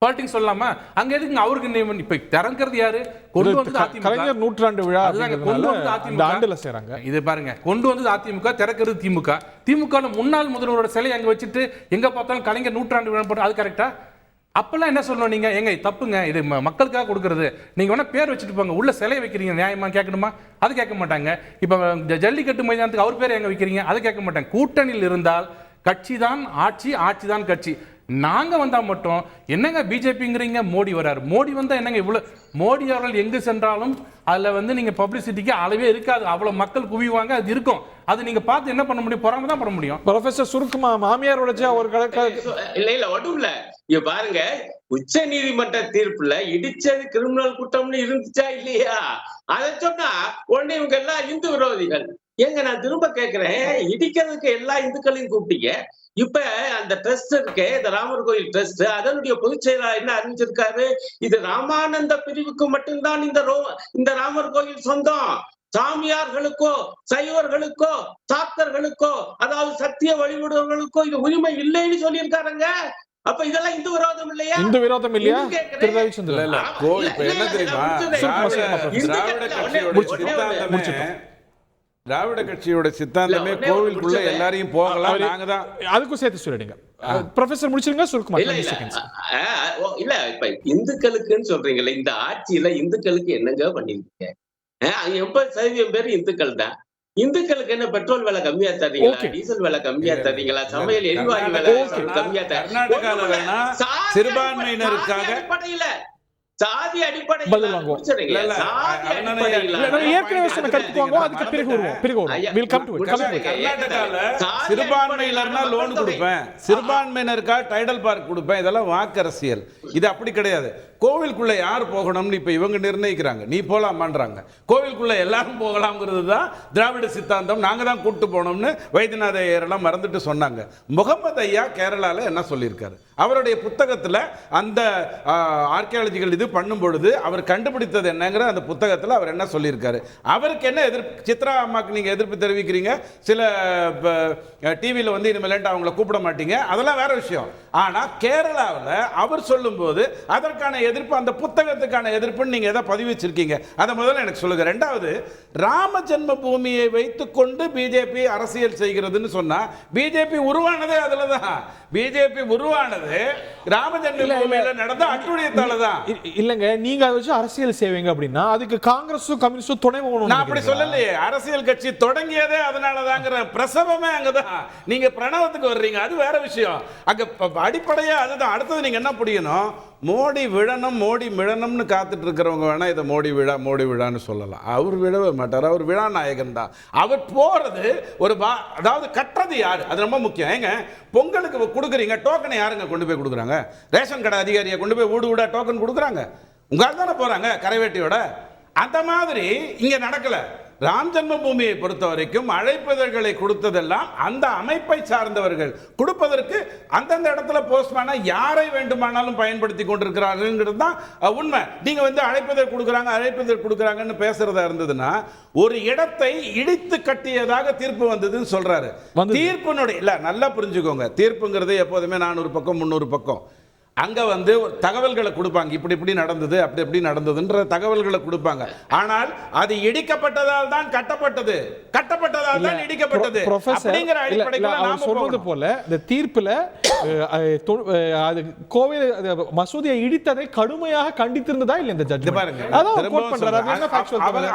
பாலிடிக்ஸ் சொல்லலாமா? அங்க எதுக்கு அவருக்கு இப்ப திறக்கிறது யாரு? கொண்டு வந்து அதிமுக நூற்றாண்டு விழா, கொண்டு வந்து அதிமுக இது பாருங்க, கொண்டு வந்து அதிமுக, திறக்கிறது திமுக. திமுக முன்னாள் முதல்வரோட சிலை அங்க வச்சுட்டு எங்க பார்த்தாலும் கலைஞர் நூற்றாண்டு விழா போட்டு, அது கரெக்டா? அப்பெல்லாம் என்ன சொல்லணும் நீங்க, எங்க தப்புங்க, இது மக்களுக்காக கொடுக்கறது, நீங்க வேணா பேர் வச்சுட்டு போங்க, உள்ள சிலை வைக்கிறீங்க, நியாயமா கேட்கணுமா? அது கேட்க மாட்டாங்க. இப்ப ஜல்லிக்கட்டு மைதானத்துக்கு அவர் பேர் எங்க வைக்கிறீங்க, அதை கேட்க மாட்டாங்க. கூட்டணியில் இருந்தால் கட்சி தான் ஆட்சி, ஆட்சி தான் கட்சி. நாங்க வந்தா மட்டும் என்னங்க பிஜேபிங்கிறீங்க, மோடி வராரு, மோடி வந்தா என்னங்க இவ்வளவு, மோடி அவர்கள் எங்கு சென்றாலும் அதுல நீங்க பப்ளிசிட்டிக்கு அளவே இருக்காது, அவ்வளவு மக்கள் குவிவாங்க, அது இருக்கும். அது நீங்க பார்த்து என்ன பண்ண முடியும்? பொறாம தான் பண்ண முடியும். ப்ரொஃபசர் சுருக்குமா மாமியார் உடைச்சா ஒரு இல்ல ஒன்றும் இல்ல. இங்க பாருங்க, உச்ச நீதிமன்ற தீர்ப்புல இடிச்சது கிரிமினல் குற்றம்னு இருந்துச்சா இல்லையா? அதை சொன்னா உடனே இவங்க எல்லாம் இந்து விரோதிகள். ஏங்க நான் திரும்ப கேட்கிறேன், இடிக்கிறதுக்கு எல்லா இந்துக்களையும் கூப்பிட்டீங்க, இப்ப அந்த ட்ரஸ்ட் இருக்கு, இந்த ராமர் கோயில் ட்ரஸ்ட், அதனுடைய பொதுச் செயலாளர் என்ன அறிவிச்சிருக்காரு, இது ராமானந்த பிரிவுக்கு மட்டும்தான் இந்த ராமர் கோயில் சொந்தம், சாமியார்களுக்கோ சைவர்களுக்கோ சாத்தர்களுக்கோ அதாவது சத்திய வழிபடுவர்களுக்கோ இது உரிமை இல்லைன்னு சொல்லியிருக்காருங்க. அப்ப இதெல்லாம் இந்து விரோதம் இல்லையா? இந்து விரோதம் இல்லையா? திராவிட கட்சியோட சித்தாந்தமே கோவிலுக்குள்ள எல்லாரையும் போகலாம், நாங்க தான் அதுக்கும் சேர்த்து சொல்லிடுங்க. ப்ரொஃபசர் முடிச்சிருங்க, சுருக்கமா. இல்ல இப்ப இந்துக்களுக்குன்னு சொல்றீங்கல்ல, இந்த ஆட்சியில இந்துக்களுக்கு என்னங்க பண்ணிருக்கீங்க? 80% பேர் இந்துக்கள் தான். இந்துக்களுக்கு என்ன பெட்ரோல் விலை கம்மியா தரீங்களா, டீசல் விலை கம்மியா தரீங்களா, சமையல் எரிவாயு விலை கம்மியா கர்நாடகாவில் சிறுபான்மையினருக்காக சாதி அடிப்படையில் சிறுபான்மையினர்னா லோன் கொடுப்பேன், சிறுபான்மையினருக்காக டைடல் பார்க் கொடுப்பேன், இதெல்லாம் வாக்கு அரசியல். இது அப்படி கிடையாது. கோவிலுக்குள்ள யார் போகணும்னு இப்ப இவங்க நிர்ணயிக்கிறாங்க, நீ போலாமான்றாங்க. கோவிலுக்குள்ள எல்லாரும் போகலாம்ங்கிறது தான் திராவிட சித்தாந்தம், நாங்க தான் கூட்டு போனோம்னு வைத்தியநாத ஐயரெல்லாம் மறந்துட்டு சொன்னாங்க. முகமது ஐயா கேரளால என்ன சொல்லியிருக்காரு, அவருடைய புத்தகத்துல அந்த ஆர்கியாலஜிக்கல் இது பண்ணும் பொழுது அவர் கண்டுபிடித்தது என்னங்கிற அந்த புத்தகத்தில் அவர் என்ன சொல்லியிருக்காரு. அவருக்கு என்ன எதிர்ப்பு, சித்ரா அம்மாக்கு நீங்க எதிர்ப்பு தெரிவிக்கிறீங்க, சில டிவியில் வந்து இனிமேல் அவங்கள கூப்பிட மாட்டீங்க, அதெல்லாம் வேற விஷயம். ஆனா கேரளாவில் அவர் சொல்லும்போது அதற்கான எதிர்ப்பு, அந்த புத்தகத்துக்கான எதிர்ப்புன்னு நீங்க எதை பதிவு வச்சிருக்கீங்க, அதை முதல்ல எனக்கு சொல்லுங்க. ரெண்டாவது, ராம ஜென்ம பூமியை வைத்துக்கொண்டு பிஜேபி அரசியல் செய்கிறதுன்னு சொன்னா, பிஜேபி உருவானதே அதுல தான். பிஜேபி உருவானது ராம ஜென்ம பூமியில நடந்த அட்டுழியத்தால தான். இல்லங்க, நீங்க அதை வச்சு அரசியல் செய்வீங்க அப்படின்னா அதுக்கு காங்கிரஸும் கம்யூனிஸ்டும் துணை போகணும். நான் அப்படி சொல்லலையே, அரசியல் கட்சி தொடங்கியதே அதனாலதாங்கிற பிரசவமே அங்கதான். நீங்க பிரணவத்துக்கு வர்றீங்க, அது வேற விஷயம். அங்க அடிப்படையா அதுதான். அடுத்தது நீங்க என்ன புரியணும், மோடி விழணும் மோடி மிழணும்னு காத்துட்டு இருக்கிறவங்க வேணா இதை மோடி விழான்னு சொல்லலாம். அவர் விழவே மாட்டார், அவர் விழா நாயகன் தான். அவர் போறது ஒரு அதாவது கட்டுறது யாரு, அது ரொம்ப முக்கியம். ஏங்க பொங்கலுக்கு கொடுக்குறீங்க, டோக்கனை யாருங்க கொண்டு போய் கொடுக்குறாங்க? ரேஷன் கடை அதிகாரியை கொண்டு போய் வீடு வீடா டோக்கன் கொடுக்குறாங்க, உங்களால் தானே போறாங்க கரைவேட்டியோட. அந்த மாதிரி இங்க நடக்கல. ராம் ஜென்ம பூமியை பொறுத்த வரைக்கும் அழைப்பதற்களை கொடுத்ததெல்லாம் அந்த அமைப்பை சார்ந்தவர்கள் கொடுப்பதற்கு அந்தந்த இடத்துல போஸ்ட்மேனா யாரை வேண்டுமானாலும் பயன்படுத்தி கொண்டிருக்கிறார்கள் தான் உண்மை. நீங்க வந்து அழைப்பதற்கு கொடுக்குறாங்கன்னு பேசுறதா இருந்ததுன்னா, ஒரு இடத்தை இடித்து கட்டியதாக தீர்ப்பு வந்ததுன்னு சொல்றாரு. தீர்ப்பினுடைய இல்ல, நல்லா புரிஞ்சுக்கோங்க, தீர்ப்புங்கிறது எப்போதுமே 400 பக்கம் 300 பக்கம். அங்க வந்து தகவல்களை கொடுப்பாங்க, இப்படி இப்படி நடந்தது, அப்படி எப்படி நடந்ததுன்ற தகவல்களை கொடுப்பாங்க. ஆனால் அது இடிக்கப்பட்டதால் தான் கட்டப்பட்டது, கட்டப்பட்டதால் தான் இடிக்கப்பட்டது அப்படிங்கிற அடிப்படையில் நாம சொல்றது போல இந்த தீர்ப்புல கோவில் மசூதியை இடித்ததை கடுமையாக கண்டித்திருந்ததா இல்ல இந்த ஜட்ஜ் பாருங்க.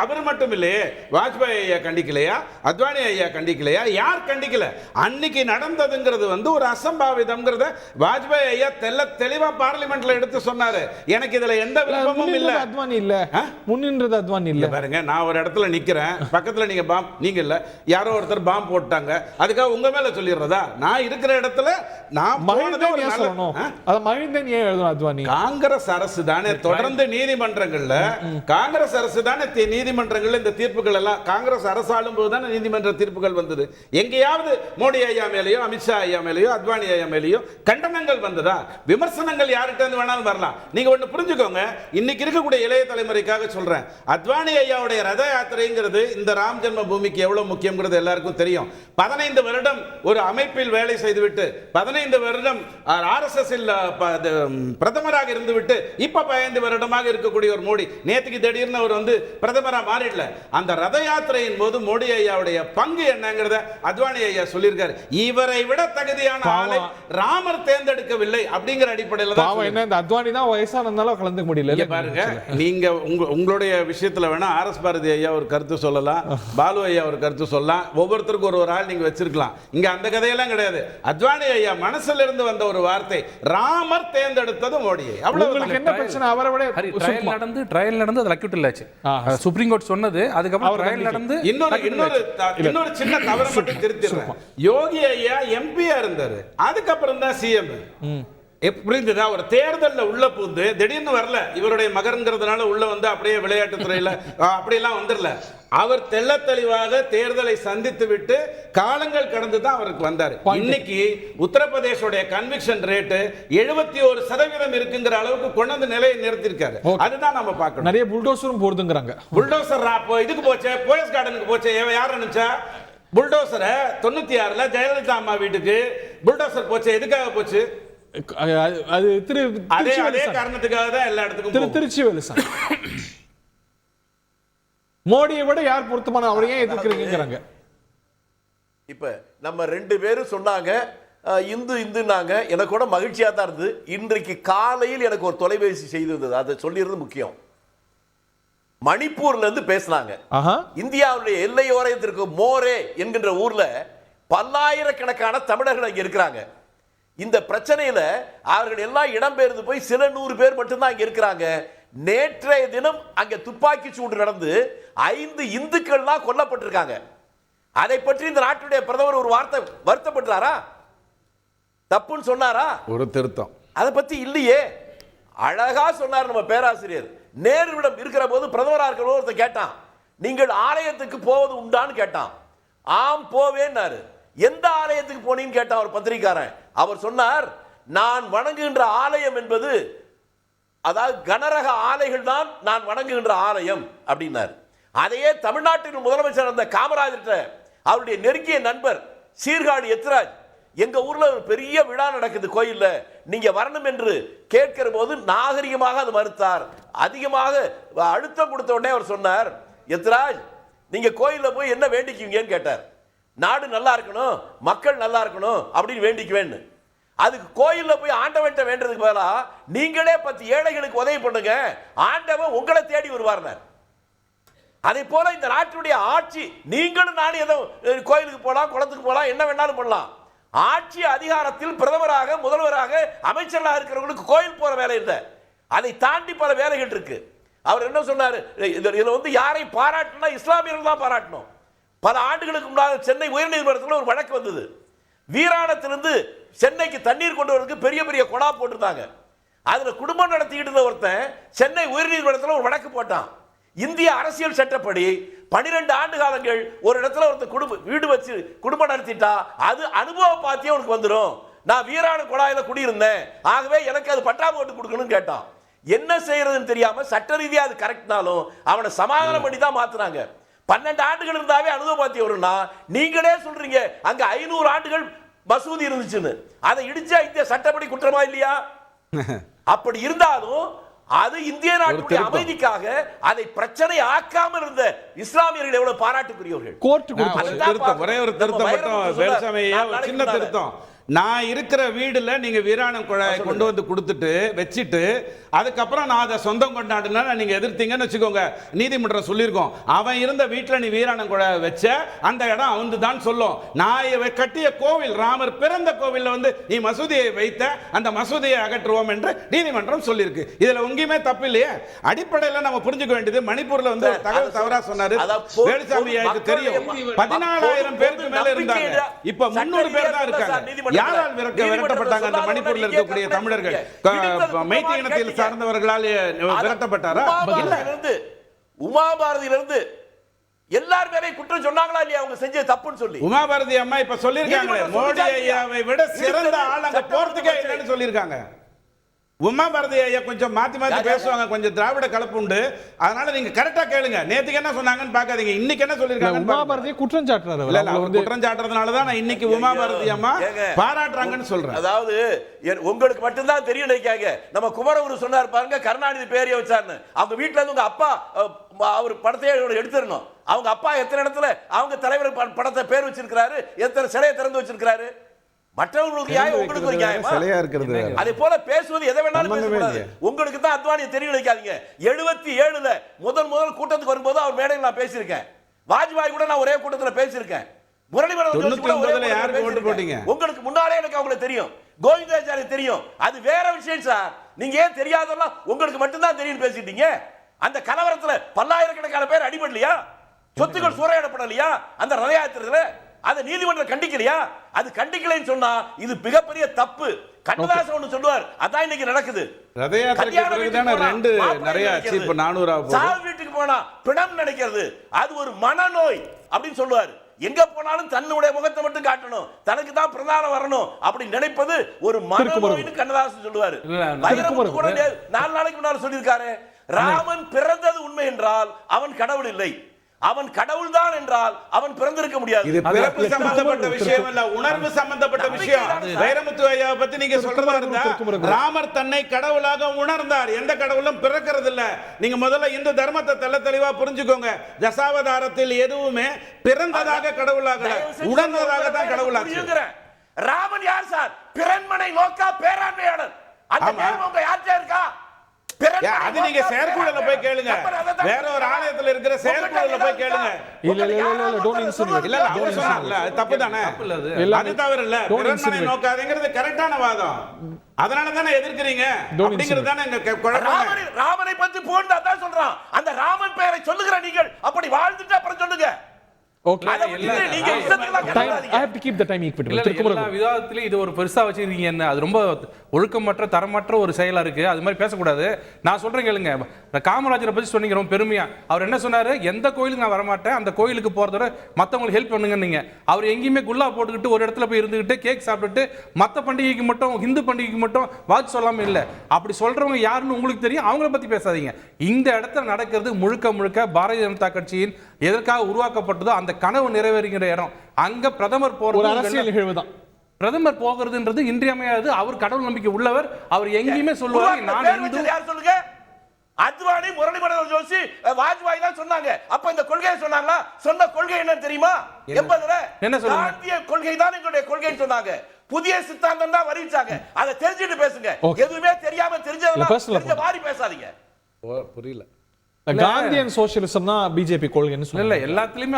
அவர் மட்டும் இல்லையே, வாஜ்பாய் ஐயா கண்டிக்கலையா, அத்வானி ஐயா கண்டிக்கலையா, யார் கண்டிக்கல? அன்னைக்கு நடந்ததுங்கிறது வந்து ஒரு அசம்பாவிதம்ங்கிறத வாஜ்பாய் ஐயா தெளிவா பார்லிமெண்ட்ல எடுத்து சொன்னாரு. எனக்கு இதுல எந்த விருப்பமும் இல்ல. அத்வானி இல்ல, முன்னின்றது அத்வானி இல்ல. பாருங்க, நான் ஒரு இடத்துல நிக்கிறேன், பக்கத்துல நீங்க இல்ல, யாரோ ஒருத்தர் பாம்பு போட்டாங்க, அதுக்காக உங்க மேல சொல்லிடுறதா? நான் இருக்கிற இடத்துல நான் காங்கிரஸ் அரசு தானே தொடர்ந்து நீதிமன்றங்கள்ல, காங்கிரஸ் அரசு தானே நீதிமன்றங்கள்ல இந்த தீர்ப்புகள் எல்லாம், காங்கிரஸ் அரசு ஆளும் போது தானே நீதிமன்ற தீர்ப்புகள் வந்தது. எங்கேயாவது மோடி ஐயா மேலேயோ அமித்ஷா ஐயா மேலேயோ அத்வானி ஐயா மேலேயோ கண்டனங்கள் வந்ததா? விமர்சனங்கள் யார்கிட்ட இருந்து வேணாலும் வரலாம். நீங்க ஒண்ணு புரிஞ்சுக்கோங்க, இன்னைக்கு இருக்கக்கூடிய இளைய தலைமுறைக்காக சொல்றேன், அத்வானி ஐயாவுடைய ரத யாத்திரைங்கிறது இந்த ராம் ஜென்ம பூமிக்கு எவ்வளவு முக்கியங்கிறது எல்லாருக்கும் தெரியும். 15 வருடம் ஒரு அமைப்பில் வேலை செய்துவிட்டு 15 வருடம் RSS பிரதமராக இருந்துவிட்டு இப்ப 15 வருடமாக இருக்கக்கூடிய ஒரு மோடி, நேத்துக்கு திடீர்னு அவர் வந்து பிரதமரா மாறிடல. அந்த ரத யாத்திரையின் போது மோடி ஐயாவுடைய பங்கு என்னங்கிறத அத்வானி ஐயா சொல்லியிருக்காரு. இவரை விட தகுதியான ஆளை ராமர் தேர்ந்தெடுக்கவில்லை அப்படிங்கிற அடிப்படையில் தான் என்ன இந்த அத்வானி தான் வயசானதால கலந்துக்க முடியல. பாருங்க, நீங்க உங்களுடைய விஷயத்துல வேணா RS பாரதி ஐயா ஒரு கருத்து சொல்லலாம், பாலு ஐயா ஒரு கருத்து சொல்லலாம், ஒவ்வொருத்தருக்கும் ஒரு ஆள் நீங்க வச்சிருக்கலாம். இங்க அந்த கதையெல்லாம் கிடையாது. அத்வானி ஐயா மனசுல இருந்து வந்த ஒரு வார்த்தை, ராமர் தேர்ந்தெடுத்தது மோடியை. அவ்வளவு. உங்களுக்கு என்ன பிரச்சனை? அவரை விட ட்ரையல் நடந்து அது அக்யூட் இல்ல ஆச்சு. சுப்ரீம் கோர்ட் சொன்னது, அதுக்கப்புறம் ட்ரையல் நடந்து இன்னொரு சின்ன தவறு மட்டும் திருத்திடுறேன். யோகி ஐயா எம்பியா இருந்தாரு, அதுக்கப்புறம் தான் சிஎம். புரிந்ததா? ஒரு தேர்தலில் உள்ள பூந்து திடீர்னு வரல, இவருடைய மகன்கிறதுனால உள்ள வந்து அப்படியே விளையாட்டு துறையில அப்படியெல்லாம் வந்துடல. அவர் தெள்ள தெளிவாக தேர்தலை சந்தித்து விட்டு காலங்கள் கடந்து தான் அவருக்கு வந்தார். இன்னைக்கு உத்தரப்பிரதேசோட கன்விக்ஷன் ரேட் 71% இருக்குங்கிற அளவுக்கு கொண்டு வந்து நிலையை நிறுத்திருக்காரு. அதுதான் நம்ம பார்க்கணும். நிறைய புல்டோசரும் போடுதுங்கிறாங்க. புல்டோசர் இதுக்கு போச்சே, போயஸ் கார்டனுக்கு போச்சே, யார் நினைச்சா? புல்டோசரை 96ல ஜெயலலிதா அம்மா வீட்டுக்கு புல்டோசர் போச்சு. எதுக்காக போச்சு? அது அதே காரணத்துக்காக தான் எல்லா இடத்துக்கும் திருச்சி வேலுசாமி மோடியை விட யார் பொருத்தமான, அவரை ஏன் எதிர்க்கிறீங்கிறாங்க. இப்ப நம்ம 2 பேரும் சொன்னாங்க இந்துனாங்க. எனக்கு கூட மகிழ்ச்சியா தான் இருந்தது. இன்றைக்கு காலையில் எனக்கு ஒரு தொலைபேசி செய்தி இருந்தது, அதை சொல்லிடுறது முக்கியம். மணிப்பூர்ல இருந்து பேசினாங்க. இந்தியாவுடைய எல்லையோரத்திற்கு மோரே என்கின்ற ஊர்ல பல்லாயிரக்கணக்கான தமிழர்கள் அங்க இருக்கிறாங்க. இந்த பிரச்சனையில அவர்கள் எல்லாம் இடம்பெயர்ந்து போய் சில 100 பேர் மட்டும்தான் அங்க இருக்கிறாங்க. நேற்றைய தினம் அங்க துப்பாக்கி சூடு நடந்து 5 இந்துக்கள் தான் கொல்லப்பட்டிருக்காங்க. அதை பற்றி இந்த நாட்டுடைய பிரதமர் ஒரு வார்த்தை வருத்தப்பட்டாரா? தப்புன்னு சொன்னாரா? ஒரு திருத்தம் அதை பத்தி இல்லையே. அழகா சொன்னார் நம்ம பேராசிரியர். நேருவிடம் இருக்கிற போது பிரதமராக இருக்கிற ஒருத்தர் கேட்டான், நீங்கள் ஆலயத்துக்கு போவது உண்டான்னு கேட்டான். ஆம் போவேன்னாரு. எந்த ஆலயத்துக்கு போனீன்னு கேட்டான் ஒரு பத்திரிக்காரன். அவர் சொன்னார், நான் வணங்குகின்ற ஆலயம் என்பது, அதாவது கனரக ஆலைகள் தான் நான் வணங்குகின்ற ஆலயம் அப்படின்னார். அதையே தமிழ்நாட்டின் முதலமைச்சர் அந்த காமராஜர்கிட்ட அவருடைய நெருங்கிய நண்பர் சீர்காழி எத்ராஜ், எங்க ஊர்ல ஒரு பெரிய விழா நடக்குது கோயில்ல, நீங்க வரணும் என்று கேட்கிற போது நாகரிகமாக அது மறுத்தார். அதிகமாக அழுத்தம் கொடுத்த உடனே அவர் சொன்னார், எத்ராஜ் நீங்க கோயில்ல போய் என்ன வேண்டிக்குவீங்கன்னு கேட்டார். நாடு நல்லா இருக்கணும், மக்கள் நல்லா இருக்கணும் அப்படின்னு வேண்டிக்குவேன்னு. அதுக்கு கோயில்ல போய் ஆண்டவன்ட்ட வேண்டதுக்கு பதிலா நீங்களே 10 ஏழைகளுக்கு உதவி பண்ணுங்க, ஆண்டவன் உங்களை தேடி வருவார்னார். அதே போல இந்த நாட்டுடைய ஆட்சி, நீங்களும் நானும் ஏதோ கோயிலுக்கு போலாம், குளத்துக்கு போலாம், என்ன வேணாலும் பண்ணலாம். ஆட்சி அதிகாரத்தில் பிரதமராக, முதல்வராக, அமைச்சராக இருக்கிறவங்களுக்கு கோயில் போற வேலை இல்லை. அதை தாண்டி பல வேலைகள் இருக்கு. அவர் என்ன சொன்னாரு, இதுல வந்து யாரை பாராட்டினா இஸ்லாமியர்கள் தான் பாராட்டணும். பல ஆண்டுகளுக்கு முன்னாடி சென்னை உயர்நீதிமன்றத்தில் ஒரு வழக்கு வந்தது. வீராணத்திலிருந்து சென்னைக்கு தண்ணீர் கொண்டு வரதுக்கு பெரிய பெரிய கொடா போட்டிருந்தாங்க. அதுல குடும்பம் நடத்திக்கிட்டு இருந்த ஒருத்தன் சென்னை உயர்நீதிமன்றத்தில் ஒரு வழக்கு போட்டான். இந்திய அரசியல் சட்டப்படி 12 ஆண்டு காலங்கள் ஒரு இடத்துல ஒருத்தர் வீடு வச்சு குடும்பம் நடத்திட்டா அது அனுபவ பாத்தியம் உனக்கு வந்துடும். நான் வீராண குழாயில குடியிருந்தேன், ஆகவே எனக்கு அது பட்டா போட்டு கொடுக்கணும்னு கேட்டான். என்ன செய்யறதுன்னு தெரியாம சட்ட ரீதியா அது கரெக்ட்னாலும் அவனை சமாதானம் பண்ணி தான் மாத்துறாங்க. 12 ஆண்டுகள் இருந்தாவே அனுபவ பாத்தியம் வரும்னா, நீங்களே சொல்றீங்க அங்க 500 ஆண்டுகள் மசூதி இருந்துச்சுன்னு. அதை இடிச்சா இந்திய சட்டப்படி குற்றமா இல்லையா? அப்படி இருந்தாலும் அது இந்திய நாட்டுடைய அமைதிக்காக அதை பிரச்சனை ஆக்காமல் இருந்த இஸ்லாமியர்கள் எவ்வளவு பாராட்டுக்குரியவர்கள். ஒரே ஒரு திருத்தம் மட்டும் வேலுசாமியா, ஒரு சின்ன திருத்தம். நான் இருக்கிற வீடுல நீங்க வீராணம் குழாயை கொண்டு வந்து கொடுத்துட்டு வச்சுட்டு அதுக்கப்புறம் நான் அதை சொந்தம் கொண்டாடுனா நீங்க எதிர்த்தீங்கன்னு வச்சுக்கோங்க, நீதிமன்றம் சொல்லியிருக்கோம், அவன் இருந்த வீட்டில் நீ வீராணம் குழாயை வச்ச அந்த இடம் அவந்து தான் சொல்லும். நான் கட்டிய கோவில், ராமர் பிறந்த கோவில்ல வந்து நீ மசூதியை வைத்த அந்த மசூதியை அகற்றுவோம் என்று நீதிமன்றம் சொல்லியிருக்கு. இதுல எங்கேயுமே தப்பு இல்லையே. அடிப்படையில் நம்ம புரிஞ்சுக்க வேண்டியது, மணிப்பூர்ல வந்து தகவல் தவறா சொன்னாரு. வேலுசாமிக்கு தெரியும் 14,000 பேருக்கு மேல இருந்தாங்க, இப்ப 300 பேர் தான் இருக்காங்க. யாரால் விரட்டப்பட்டாங்க அந்த மணிப்பூர்ல இருக்கக்கூடிய தமிழர்கள்? மைத்தி இனத்தில் சார்ந்தவர்களால் விரட்டப்பட்டாரா? உமாபாரதியிலிருந்து எல்லாருமே குற்றம் சொன்னாங்களா இல்லையா அவங்க செஞ்ச தப்புன்னு சொல்லி? உமாபாரதி அம்மா இப்ப சொல்லிருக்காங்க, மோடி ஐயாவை விட சிறந்த ஆள் அங்க போறதுக்கே இல்லைன்னு சொல்லியிருக்காங்க. உமாபாரதி ஐயா கொஞ்சம் மாத்தி மாத்தி பேசுவாங்க, கொஞ்சம் திராவிட கலப்பு உண்டு, அதனால நீங்க கரெக்டா கேளுங்க. நேத்துக்கு என்ன சொன்னாங்கன்னு பாக்காதீங்க, இன்னைக்கு என்ன சொல்லிருக்காங்க. உமாபாரதி குற்றம் சாட்டுறாரு. குற்றம் சாட்டுறதுனால தான் நான் இன்னைக்கு உமாபாரதி அம்மா பாராட்டுறாங்கன்னு சொல்றேன். அதாவது உங்களுக்கு மட்டும்தான் தெரியும் நினைக்காங்க. நம்ம குமரகுரு சொன்னார் பாருங்க, கருணாநிதி பேரைய வச்சாருன்னு. அவங்க வீட்டுல இருந்து உங்க அப்பா அவர் படத்தையே எடுத்துடணும். அவங்க அப்பா எத்தனை இடத்துல அவங்க தலைவர் படத்தை பேர் வச்சிருக்கிறாரு, எத்தனை சிலையை திறந்து வச்சிருக்கிறாரு. மற்றவர்களுக்கு நியாயம், உங்களுக்கு ஒரு நியாயமா? சிலையா இருக்கிறது. அதே போல பேசுவது எதை வேணாலும் பேசக்கூடாது. உங்களுக்கு தான் அத்வானியை தெரியும் நினைக்காதீங்க. 77ல முதல் கூட்டத்துக்கு வரும்போது அவர் மேடையில் நான் பேசியிருக்கேன். வாஜ்பாய் கூட நான் ஒரே கூட்டத்தில் பேசியிருக்கேன். உங்களுக்கு முன்னாலே எனக்கு அவங்களை தெரியும், கோவிந்தாச்சாரி தெரியும். அது வேற விஷயம் சார். நீங்க ஏன் தெரியாதெல்லாம் உங்களுக்கு மட்டும்தான் தெரியும் பேசிட்டீங்க. அந்த கலவரத்துல பல்லாயிரக்கணக்கான பேர் அடிபடலையா? சொத்துக்கள் சூறையாடப்படலையா அந்த ரத யாத்திரையில? அதை நீதிமன்றம் கண்டிக்கலையா? அது கண்டிக்கலைன்னு சொன்னா இது மிகப்பெரிய தப்பு. கண்ணதாசன் ஒன்று சொல்லுவார், அதான் இன்னைக்கு நடக்குது. ரத யாத்திரைக்கு பிறகு தான ரெண்டு நிறைய ஆச்சு. இப்ப 400 சாவு வீட்டுக்கு போனா பிணம் நினைக்கிறது அது ஒரு மனநோய் அப்படின்னு சொல்லுவார். எங்க போனாலும் தன்னுடைய முகத்தை மட்டும் காட்டணும், தனக்கு தான் பிரதானம் வரணும் அப்படி நினைப்பது ஒரு மனநோய்னு கண்ணதாசன் சொல்லுவாரு. 4 நாளைக்கு முன்னால சொல்லியிருக்காரு, ராமன் பிறந்தது உண்மை என்றால் அவன் கடவுள் இல்லை, அவன் கடவுள் தான் என்றால் அவன் பிறந்திருக்க முடியாது. இது பிறப்பு சம்பந்தப்பட்ட விஷயம் இல்ல, உணர்வு சம்பந்தப்பட்ட விஷயம். வைரமுத்து ஐயாவை பத்தி நீங்க சொல்றதா இருந்தா, ராமர் தன்னை கடவுளாக உணர்ந்தார். எந்த கடவுளும் பிறக்கிறது இல்ல. நீங்க முதல்ல இந்து தர்மத்தை தெள்ள தெளிவா புரிஞ்சுக்கோங்க. தசாவதாரத்தில் எதுவுமே பிறந்ததாக கடவுளாக, உணர்ந்ததாக தான் கடவுளாக. ராமன் யார் சார்? பிறன்மனை நோக்கா பேராண்மையாளர். அந்த கேள்வி உங்க யார்கிட்ட இருக்கா? அது நீங்க செயற்குழுல போய் கேளுங்க. வேற ஒரு ஆலயத்துல இருக்கிற செயற்குழுல போய் கேளுங்க. இல்ல டோன்ட் இன்சினுவேட். இல்ல அவர் சொன்னார்ல, அது தப்பு தானே? அது தவறு இல்ல. பிறன்மனை நோக்காதீங்கிறது கரெக்டான வாதம். அதனால தானே எதிர்க்கிறீங்க அப்படிங்கிறது தானே எங்க குழப்பம். ராமனை பத்தி போன்னு அதான் சொல்றான். அந்த ராமன் பெயரை சொல்லுகிற நீங்கள் அப்படி வாழ்ந்துட்டு அப்புறம் சொல்லுங்க. Okay. I have to keep the time equitable. எல்லா விவாதத்திலும் இது ஒரு பெருசா வச்சிருக்கீங்க. என்ன அது ரொம்ப ஒழுக்கமற்ற தரமற்ற ஒரு செயலா இருக்கு. அது மாதிரி பேசக்கூடாது. நான் சொல்றேன் கேளுங்க. காமராஜரை பத்தி சொன்னீங்க ரொம்ப பெருமையா. அவர் என்ன சொன்னாரு? எந்த கோயிலுக்கு நான் வரமாட்டேன், அந்த கோயிலுக்கு போறதோட மத்தவங்களுக்கு ஹெல்ப் பண்ணுங்க நீங்க. அவர் எங்கேயுமே குல்லா போட்டுக்கிட்டு ஒரு இடத்துல போய் இருந்துகிட்டு கேக் சாப்பிட்டுட்டு மத்த பண்டிகைக்கு மட்டும், இந்து பண்டிகைக்கு மட்டும் வாட்ச் சொல்லாம இல்ல. அப்படி சொல்றவங்க யாருன்னு உங்களுக்கு தெரியும். அவங்கள பத்தி பேசாதீங்க. இந்த இடத்துல நடக்கிறது முழுக்க முழுக்க பாரதிய ஜனதா கட்சியின் எதற்காக உருவாக்கப்பட்டதோ அந்த கனவு நிறைவேறுகிற இடம். அங்க பிரதமர் போறது அரசியல் நிகழ்வு தான். பிரதமர் போகிறதுன்றது இன்றியமையாது. அவர் கடவுள் நம்பிக்கை உள்ளவர். அவர் எங்கேயுமே சொல்லுவார் நான் இந்து. யார் சொல்லுங்க? அத்வானி, முரளிமனோகர் ஜோஷி, வாஜ்பாய் தான் சொன்னாங்க. அப்ப இந்த கொள்கையை சொன்னாங்களா? சொன்ன கொள்கை என்ன தெரியுமா? 80ல என்ன சொல்லுங்க? காந்திய கொள்கை தான் எங்களுடைய கொள்கைன்னு சொன்னாங்க. புதிய சித்தாந்தம் தான் வரிச்சாங்க. அதை தெரிஞ்சுட்டு பேசுங்க. எதுவுமே தெரியாம தெரிஞ்ச மாதிரி பேசாதீங்க. புரியல. காந்தியன் சோசியலிசம் தான் பிஜேபி கொள்கைன்னு சொல்லல. இல்ல எல்லாத்துலயுமே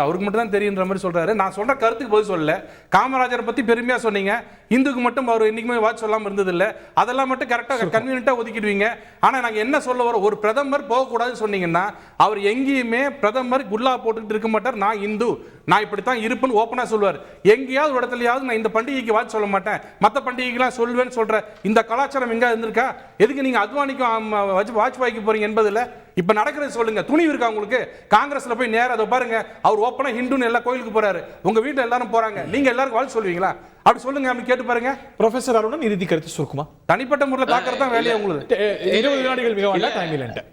அவருக்கு மட்டும் தான் தெரியுன்ற மாதிரி சொல்றாரு. நான் சொல்ற கருத்துக்கு பதில் சொல்லல. காமராஜரை பத்தி பெருமையா சொன்னீங்க. இந்துக்கு மட்டும் அவர் என்னைக்குமே வாட்ச் சொல்லாம இருந்தது இல்ல. அதெல்லாம் மட்டும் கரெக்டா கன்வீனியன்ட்டா ஒதுக்கிடுவீங்க. ஆனா நாங்க என்ன சொல்ல வரோம், ஒரு பிரதமர் போக கூடாதுன்னு சொன்னீங்கன்னா அவர் எங்கேயுமே பிரதமர் குல்லா போட்டுக்கிட்டு இருக்க மாட்டார். நான் இந்து, நான் இப்படித்தான் இருப்பேன்னு ஓப்பனா சொல்லுவார். எங்கேயாவது ஒரு இடத்துலயாவது நான் இந்த பண்டிகைக்கு வாட்ச் சொல்ல மாட்டேன், மற்ற பண்டிகைக்கெல்லாம் சொல்வேன்னு சொல்ற இந்த கலாச்சாரம் எங்க இருந்திருக்கா? எதுக்கு நீங்க அத்வானிக்கும் வாஜ்பாய்க்கு போறீங்க என்பதுல இப்ப நடக்கிறது சொல்லுங்க. துணிவு இருக்கா உங்களுக்கு? காங்கிரஸ்ல போய் நேரா அதை பாருங்க. அவர் ஓப்பனா ஹிந்துன்னு எல்லா கோயிலுக்கு போறாரு. உங்க வீட்டுல எல்லாரும் போறாங்க. நீங்க எல்லாரும் வாழ்த்து சொல்லுவீங்களா? அப்படி சொல்லுங்க, அப்படி கேட்டு பாருங்க. ப்ரொஃபசர் அருணன் இறுதி கருத்து சுருக்குமா? தனிப்பட்ட முறையில் தாக்குறது தான் வேலையா உங்களுக்கு? 20 வினாடிகள் மிக வேண்டாம், டைம் இல்லைன்ட்டு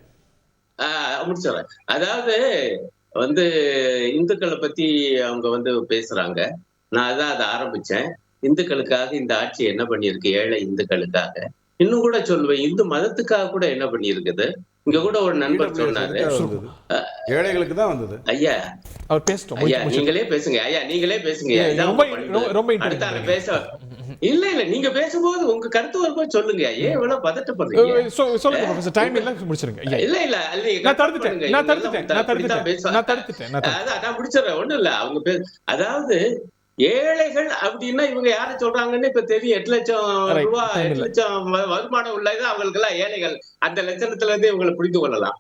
முடிச்சிடறேன். அதாவது வந்து இந்துக்களை பத்தி அவங்க பேசுறாங்க. நான் அதான் அதை ஆரம்பிச்சேன். இந்துக்களுக்காக இந்த ஆட்சி என்ன பண்ணிருக்கு, ஏழை இந்துக்களுக்காக. இன்னும் கூட சொல்லுவேன், இந்து மதத்துக்காக கூட என்ன பண்ணிருக்குது. இங்க கூட ஒரு நண்பர் சொன்னாரு, ஏழைகளுக்கு தான் வந்தது. ஐயா அவர் பேசட்டும். ஐயா நீங்களே பேசுங்க. ஐயா நீங்களே பேசுங்க. ரொம்ப அடுத்தால பேச இல்ல நீங்க பேசும்போது உங்க கருத்து வரும்போது சொல்லுங்க. ஏன் இவ்வளவு பதட்டப்படுறீங்க? சொல்லுங்க ப்ரொஃபசர், டைம் இல்ல முடிச்சிருங்க. இல்ல நான் தடுத்துட்டேன். அதான் முடிச்சிடறேன். ஒண்ணும் இல்ல அவங்க அதாவது ஏழைகள் அப்படின்னா இவங்க யாரு சொல்றாங்கன்னு இப்ப தெரியும். 8 லட்சம் ரூபாய் 8 லட்சம் வருமானம் உள்ளது அவங்களுக்கு எல்லாம் ஏழைகள். அந்த லட்சணத்துல இருந்து இவங்களை புரிந்து கொள்ளலாம்.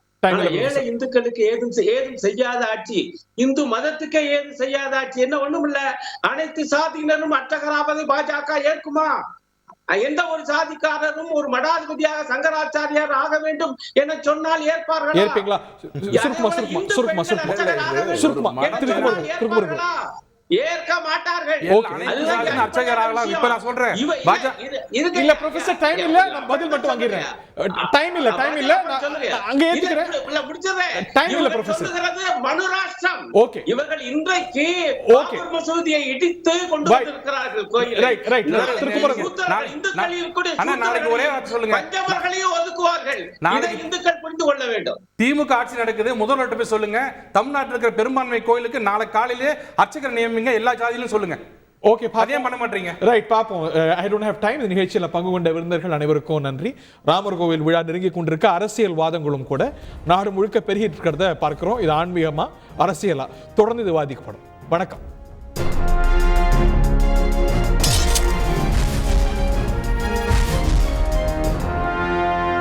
ஏழை இந்துக்களுக்கு ஏதும் செய்யாத ஆட்சி, இந்து மதத்துக்கே ஏதும் செய்யாத ஆட்சி. என்ன ஒண்ணும் இல்ல, அனைத்து சாதியினரும் அட்டகராவதை பாஜக ஏற்குமா? எந்த ஒரு சாதிக்காரரும் ஒரு மடாதிபதியாக சங்கராச்சாரியார் ஆக வேண்டும் என சொன்னால் ஏற்பார்களா? ஏற்க மாட்டார்கள். அர்ச்சகராகலாம். இப்ப நான் சொல்றேன் இல்ல ப்ரொஃபசர், டைம் இல்ல, நான் பதில் மட்டும் வாங்கிடுறேன். டைம் இல்ல அங்க ஏத்துக்கிறேன். டைம் இல்ல ப்ரொஃபசர். சொல்லுகிறது மனுராஷ்டிரம். ஓகே, இவர்கள் இன்றைக்கு பாபர் மசூதியை இடித்து கொண்டு வந்திருக்கிறார்கள் கோயிலை. ரைட். இந்துக்களில் கூட நாளைக்கு ஒரே வார்த்தை சொல்லுங்க. பஞ்சவர்களையும் ஒதுக்குவார்கள். இதை இந்துக்கள் புரிந்து கொள்ள வேண்டும். திமுக ஆட்சி நடக்குது, முதல்வர்கிட்ட போய் சொல்லுங்க. தமிழ்நாட்டில் இருக்கிற பெரும்பான்மை கோயிலுக்கு நாளை காலையிலே அர்ச்சகர் நியமிங்க, எல்லா ஜாதியிலும் சொல்லுங்க. ஓகே, அதே பண்ண மாட்டீங்க. ரைட், பாப்போம். I don't have time. இந்த நிகழ்ச்சியில் பங்கு கொண்ட விருந்தினர்கள் அனைவருக்கும் நன்றி. ராமர் கோவில் விழா நெருங்கி கொண்டிருக்க அரசியல் வாதங்களும் கூட நாடு முழுக்க பெருகிட்டு இருக்கிறத பார்க்கிறோம். இது ஆன்மீகமா அரசியலா தொடர்ந்து இது வாதிக்கப்படும். வணக்கம்.